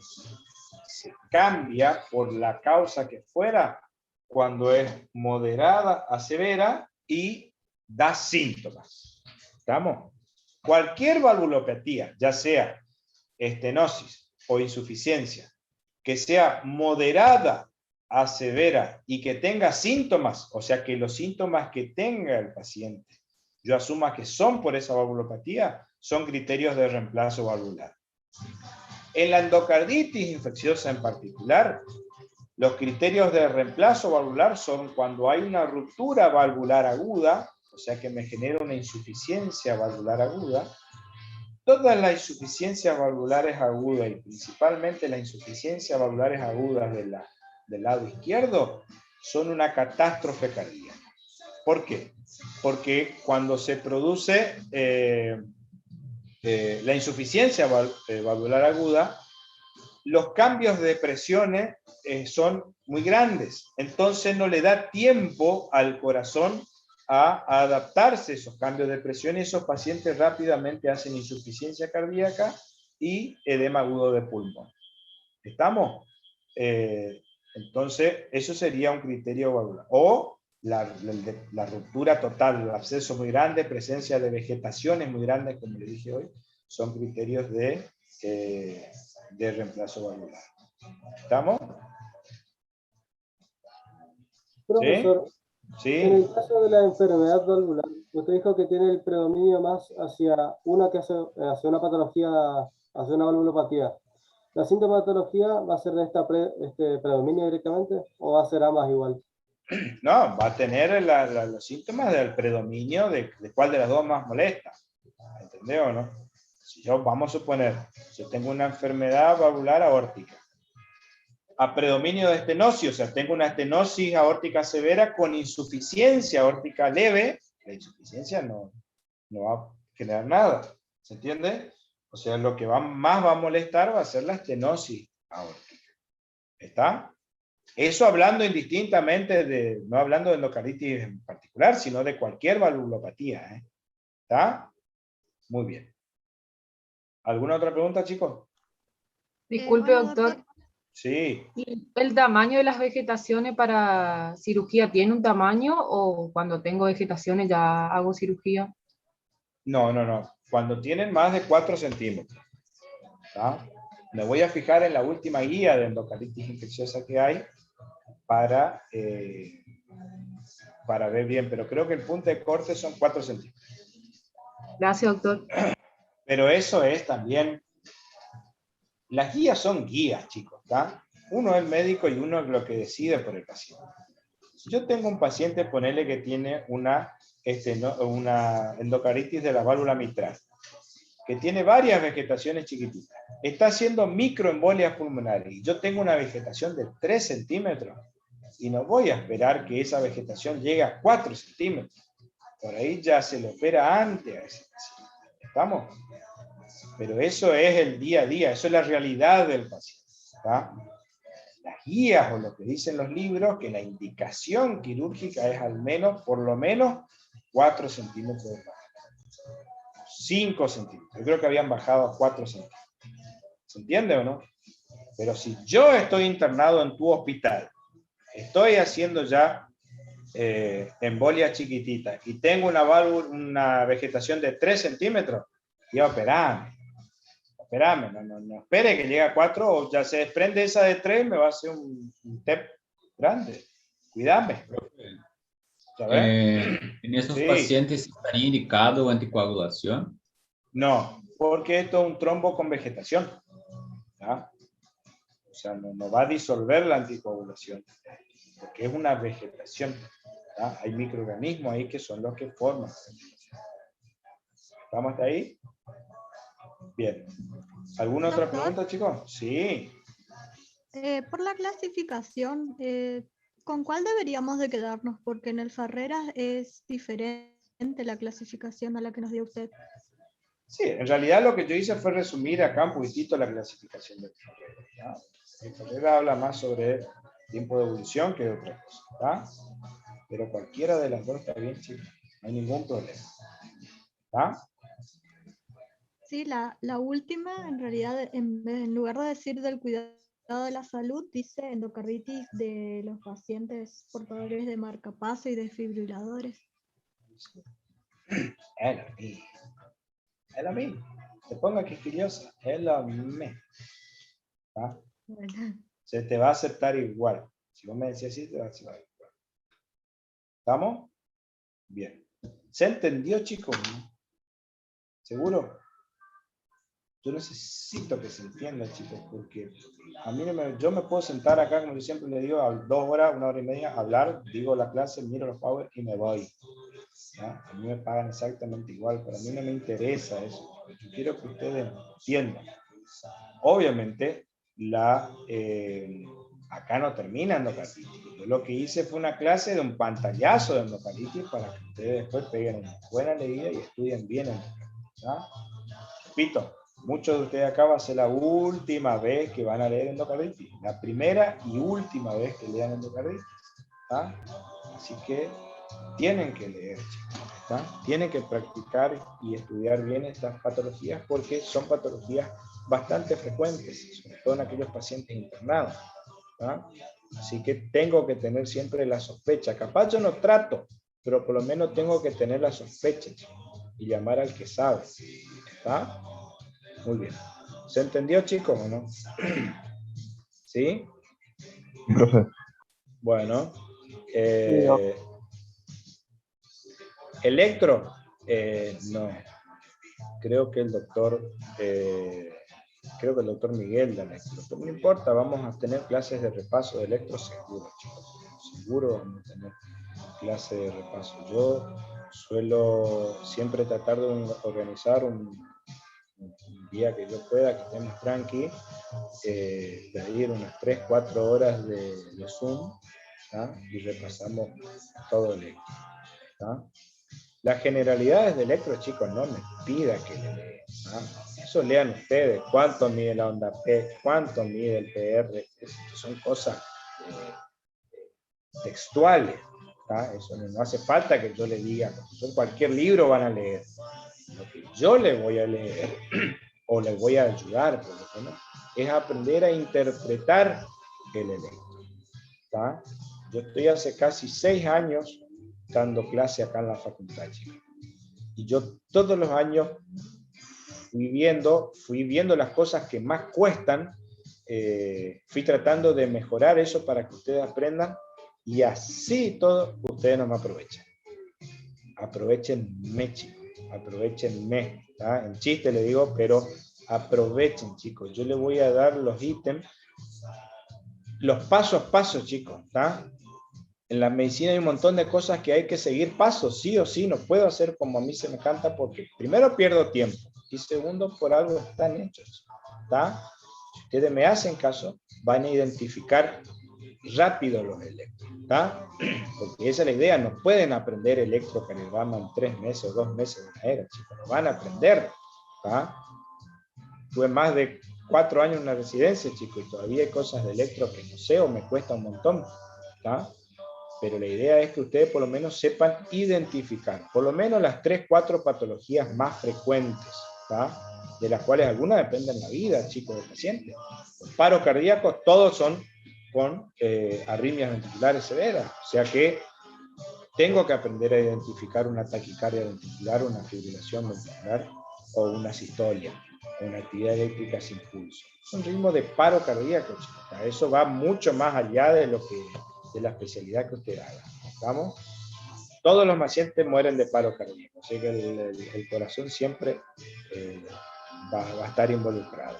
cambia por la causa que fuera cuando es moderada a severa y da síntomas. ¿Estamos? Cualquier valvulopatía, ya sea estenosis o insuficiencia, que sea moderada a severa y que tenga síntomas, o sea que los síntomas que tenga el paciente, yo asuma que son por esa valvulopatía, son criterios de reemplazo valvular. En la endocarditis infecciosa en particular, los criterios de reemplazo valvular son cuando hay una ruptura valvular aguda, o sea que me genera una insuficiencia valvular aguda. Todas las insuficiencias valvulares agudas y principalmente las insuficiencias valvulares agudas del lado izquierdo son una catástrofe cardíaca. ¿Por qué? Porque cuando se produce la insuficiencia valvular aguda, los cambios de presiones son muy grandes. Entonces no le da tiempo al corazón a adaptarse a esos cambios de presión y esos pacientes rápidamente hacen insuficiencia cardíaca y edema agudo de pulmón. ¿Estamos? Entonces, eso sería un criterio valvular. O la ruptura total, el absceso muy grande, presencia de vegetaciones muy grandes, como le dije hoy, son criterios de reemplazo valvular. ¿Estamos? Profesor, ¿Sí? en el caso de la enfermedad valvular, usted dijo que tiene el predominio más hacia una que hacia una patología, hacia una valvulopatía. ¿La sintomatología va a ser de este predominio directamente o va a ser ambas igual? No, va a tener los síntomas del predominio de cuál de las dos más molesta. ¿Entendés o no? Si yo, vamos a suponer, yo tengo una enfermedad valvular aórtica, a predominio de estenosis, o sea, tengo una estenosis aórtica severa con insuficiencia aórtica leve, la insuficiencia no va a generar nada. ¿Se entiende? O sea, lo que más va a molestar va a ser la estenosis aórtica. ¿Está? Eso hablando indistintamente no hablando de endocarditis en particular, sino de cualquier valvulopatía. ¿Está? Muy bien. ¿Alguna otra pregunta, chicos? Disculpe, doctor. Sí. ¿El tamaño de las vegetaciones para cirugía tiene un tamaño o cuando tengo vegetaciones ya hago cirugía? No. Cuando tienen más de 4 centímetros. ¿Tá? Me voy a fijar en la última guía de endocarditis infecciosa que hay para ver bien, pero creo que el punto de corte son 4 centímetros. Gracias, doctor. Pero eso es también, las guías son guías, chicos, ¿está? Uno es el médico y uno es lo que decide por el paciente. Si yo tengo un paciente, ponele que tiene una endocarditis de la válvula mitral, que tiene varias vegetaciones chiquititas, está haciendo microembolias pulmonares, y yo tengo una vegetación de 3 centímetros, y no voy a esperar que esa vegetación llegue a 4 centímetros. Por ahí ya se le opera antes a ese paciente. ¿Estamos? Pero eso es el día a día, eso es la realidad del paciente. ¿Está? Las guías o lo que dicen los libros, que la indicación quirúrgica es al menos, por lo menos, 4 centímetros de baja. 5 centímetros. Yo creo que habían bajado a 4 centímetros. ¿Se entiende o no? Pero si yo estoy internado en tu hospital, estoy haciendo ya embolia chiquitita y tengo una válvula, una vegetación de 3 centímetros, ya operame, no espere que llegue a 4 o ya se desprende esa de 3, me va a hacer un TEP grande. Cuídame. En esos pacientes estaría indicado anticoagulación. No, porque esto es un trombo con vegetación. ¿Ya? O sea, no va a disolver la anticoagulación, porque es una vegetación. ¿Ya? Hay microorganismos ahí que son los que forman. ¿Estamos hasta ahí? Bien. ¿Alguna otra pregunta, chicos? Sí. Por la clasificación, ¿con cuál deberíamos de quedarnos? Porque en el Ferreras es diferente la clasificación a la que nos dio usted. Sí, en realidad lo que yo hice fue resumir acá un poquitito la clasificación del Ferreras. ¿Ya? El Ferreras habla más sobre tiempo de evolución que de otra cosa. ¿Ya? Pero cualquiera de las dos está bien, chicos. No hay ningún problema. ¿Ya? Sí, la última, en realidad, en lugar de decir del cuidado de la salud, dice endocarditis de los pacientes portadores de marcapaso y desfibriladores. Es lo mismo. Es lo mismo. Se ponga quisquillosa. Es lo mismo. ¿Ah? Bueno. Se te va a aceptar igual. Si vos me decís así, te va a aceptar igual. ¿Estamos? Bien. ¿Se entendió, chicos? ¿Seguro? Yo necesito que se entienda, chicos, porque a mí yo me puedo sentar acá, como yo siempre le digo, a 2 horas, 1 hora y media, hablar, digo la clase, miro los power y me voy. ¿Ya? A mí me pagan exactamente igual, pero a mí no me interesa eso. Yo quiero que ustedes entiendan. Obviamente, acá no termina endocarditis. Yo lo que hice fue una clase de un pantallazo de endocarditis para que ustedes después peguen una buena leída y estudien bien endocarditis. ¿Ya? Repito, muchos de ustedes acá va a ser la última vez que van a leer endocarditis. La primera y última vez que lean endocarditis. ¿Tá? Así que tienen que leer, chicos. ¿Tá? Tienen que practicar y estudiar bien estas patologías porque son patologías bastante frecuentes, sobre todo en aquellos pacientes internados. ¿Tá? Así que tengo que tener siempre la sospecha. Capaz yo no trato, pero por lo menos tengo que tener la sospecha y llamar al que sabe. ¿Tá? Muy bien. ¿Se entendió, chicos, o no? ¿Sí? Profe. Bueno. Electro, no. Creo que el doctor Miguel da electro. Pero no importa, vamos a tener clases de repaso de electro seguro, chicos. Seguro vamos a tener clases de repaso. Yo suelo siempre tratar de organizar un día que yo pueda, que estemos tranqui, pedir unas 3-4 horas de Zoom, ¿tá? Y repasamos todo el electro. ¿Tá? Las generalidades de electro, chicos, no me pida que le lean. Eso lean ustedes. ¿Cuánto mide la onda P? ¿Cuánto mide el PR? Son cosas textuales. ¿Tá? Eso no hace falta que yo le diga. Cualquier libro van a leer. Lo que yo les voy a leer o les voy a ayudar, por lo menos, es aprender a interpretar el electro. ¿Tá? Yo estoy hace casi 6 años dando clase acá en la facultad, chicos. Y yo todos los años fui viendo las cosas que más cuestan, fui tratando de mejorar eso para que ustedes aprendan, y así todo ustedes no me aprovechan. Aprovechenme, chicos. Aprovechenme, ¿tá? En chiste le digo, pero aprovechen, chicos. Yo les voy a dar los ítems, los pasos a paso, chicos, ¿tá? En la medicina hay un montón de cosas que hay que seguir pasos, sí o sí. No puedo hacer como a mí se me canta porque primero pierdo tiempo y segundo por algo están hechos, ¿tá? Si ustedes me hacen caso, van a identificar rápido los electros, ¿tá? Porque esa es la idea. No pueden aprender electrocardiograma en 3 meses o 2 meses de una era, chicos. Lo van a aprender, ¿tá? Tuve más de 4 años en una residencia, chicos, y todavía hay cosas de electro que no sé o me cuesta un montón, ¿tá? Pero la idea es que ustedes por lo menos sepan identificar por lo menos las 3, 4 patologías más frecuentes, ¿tá? De las cuales algunas dependen de la vida, chicos, del paciente. Los paros cardíacos todos son con arritmias ventriculares severas, o sea que tengo que aprender a identificar una taquicardia ventricular, una fibrilación ventricular o una sistolia, una actividad eléctrica sin pulso. Es un ritmo de paro cardíaco, chicos. Eso va mucho más allá de lo que de la especialidad que usted haga. ¿Vamos? Todos los pacientes mueren de paro cardíaco, así que el corazón siempre va a estar involucrado.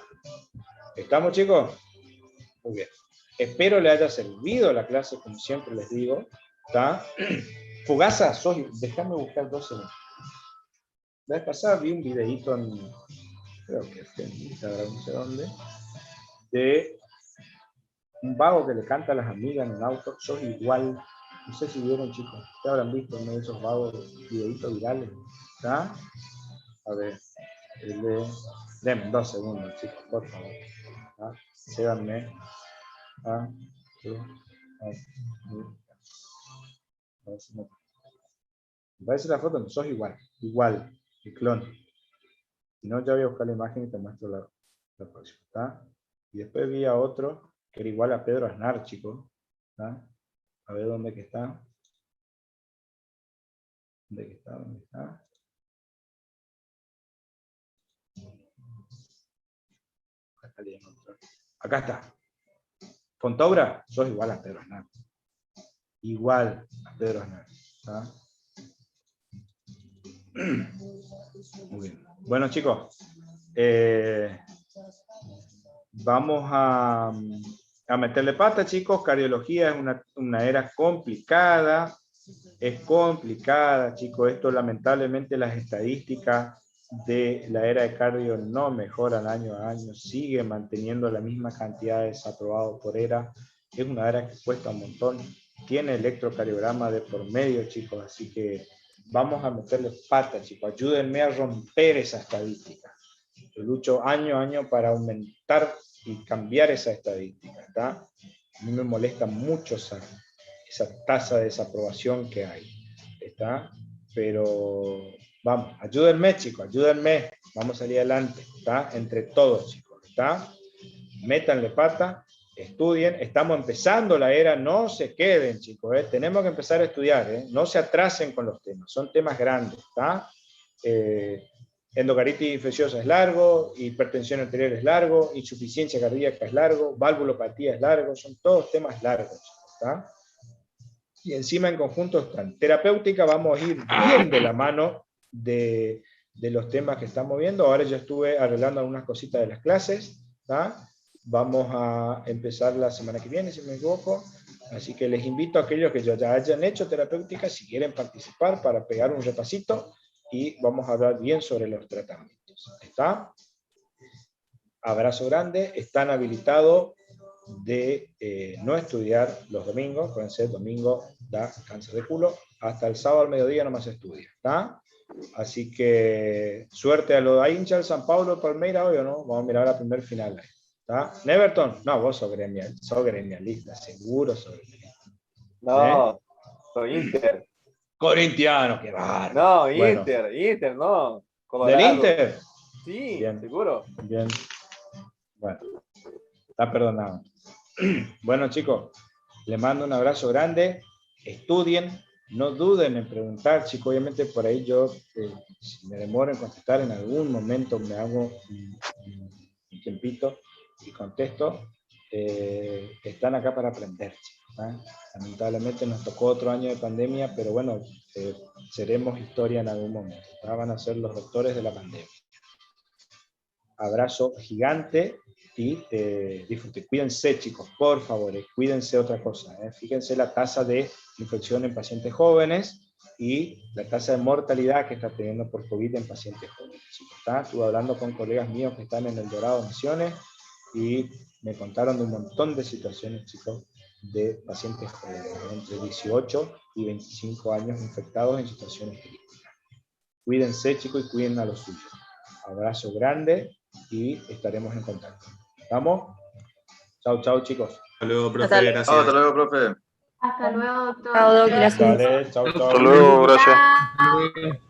¿Estamos, chicos? Muy bien. Espero le haya servido la clase, como siempre les digo. ¿Está? Fugaza, déjame buscar 2 segundos. La vez pasada vi un videíto en, creo que fue en Instagram, no sé dónde, de un vago que le canta a las amigas en un auto. Sos igual. No sé si vieron, chicos. Ustedes habrán visto uno de esos vagos videitos virales. ¿Está? A ver. Denme 2 segundos, chicos, por favor. ¿Ah? Síganme. ¿Ah? Sí. ¿Ah? A ver si me parece la foto. No, sos igual. Igual. El clon. Si no, ya voy a buscar la imagen y te muestro la próxima. ¿Está? Y después vi a otro que era igual a Pedro Aznar, chicos. ¿Está? A ver dónde que está. ¿Dónde que está? ¿Dónde está? Acá está. Fontaura, sos igual a Pedro Aznar. Igual a Pedro Aznar. ¿Está? Muy bien. Bueno, chicos. Vamos a meterle pata, chicos. Cardiología es una era complicada. Es complicada, chicos. Esto lamentablemente las estadísticas de la era de cardio no mejoran año a año. Sigue manteniendo la misma cantidad de desaprobados por era. Es una era que cuesta un montón. Tiene electrocardiograma de por medio, chicos. Así que vamos a meterle pata, chicos. Ayúdenme a romper esa estadística. Yo lucho año a año para aumentar y cambiar esa estadística, ¿está? A mí me molesta mucho esa tasa de desaprobación que hay, ¿está? Pero vamos, ayúdenme, chicos, ayúdenme, vamos a salir adelante, ¿está? Entre todos, chicos, ¿está? Métanle pata, estudien, estamos empezando la era, no se queden, chicos, tenemos que empezar a estudiar, no se atrasen con los temas, son temas grandes, ¿está? Endocardititis infecciosa es largo, hipertensión arterial es largo, insuficiencia cardíaca es largo, valvulopatía es largo, son todos temas largos, ¿está? Y encima en conjunto están. Terapéutica vamos a ir bien de la mano de los temas que estamos viendo. Ahora ya estuve arreglando algunas cositas de las clases, ¿está? Vamos a empezar la semana que viene, si me equivoco. Así que les invito a aquellos que ya hayan hecho terapéutica, si quieren participar, para pegar un repasito. Y vamos a hablar bien sobre los tratamientos. ¿Está? Abrazo grande. Están habilitados de no estudiar los domingos. Pueden ser domingo, da cáncer de culo. Hasta el sábado al mediodía no más se estudia. ¿Está? Así que suerte a los hinchas del San Pablo Palmeira hoy, ¿o no? Vamos a mirar la primer final. ¿Está? Neverton. No, vos sos gremialista. Seguro sos gremialista. No, soy Inter. Corintiano, qué bárbaro. No, bueno. Inter, no. Colorado. ¿Del Inter? Sí, bien, seguro. Bien. Bueno, está perdonado. Bueno, chicos, les mando un abrazo grande. Estudien, no duden en preguntar, chicos. Obviamente por ahí yo, si me demoro en contestar, en algún momento me hago un tiempito y contesto. están acá para aprender. Lamentablemente nos tocó otro año de pandemia, pero bueno, seremos historia en algún momento. Van a ser los doctores de la pandemia. Abrazo gigante y disfruten. Cuídense, chicos, por favor, cuídense otra cosa. Fíjense la tasa de infección en pacientes jóvenes y la tasa de mortalidad que está teniendo por COVID en pacientes jóvenes. Estuve hablando con colegas míos que están en El Dorado, Misiones, y me contaron de un montón de situaciones, chicos, de pacientes entre 18 y 25 años infectados en situaciones críticas. Cuídense, chicos, y cuiden a los suyos. Abrazo grande y estaremos en contacto. ¿Vamos? Chao, chao, chicos. Hasta luego, profe. Gracias. Hasta luego, profe. Hasta luego, doctor. Chao, Doc, gracias. Vale, chao, chao. Hasta luego, gracias.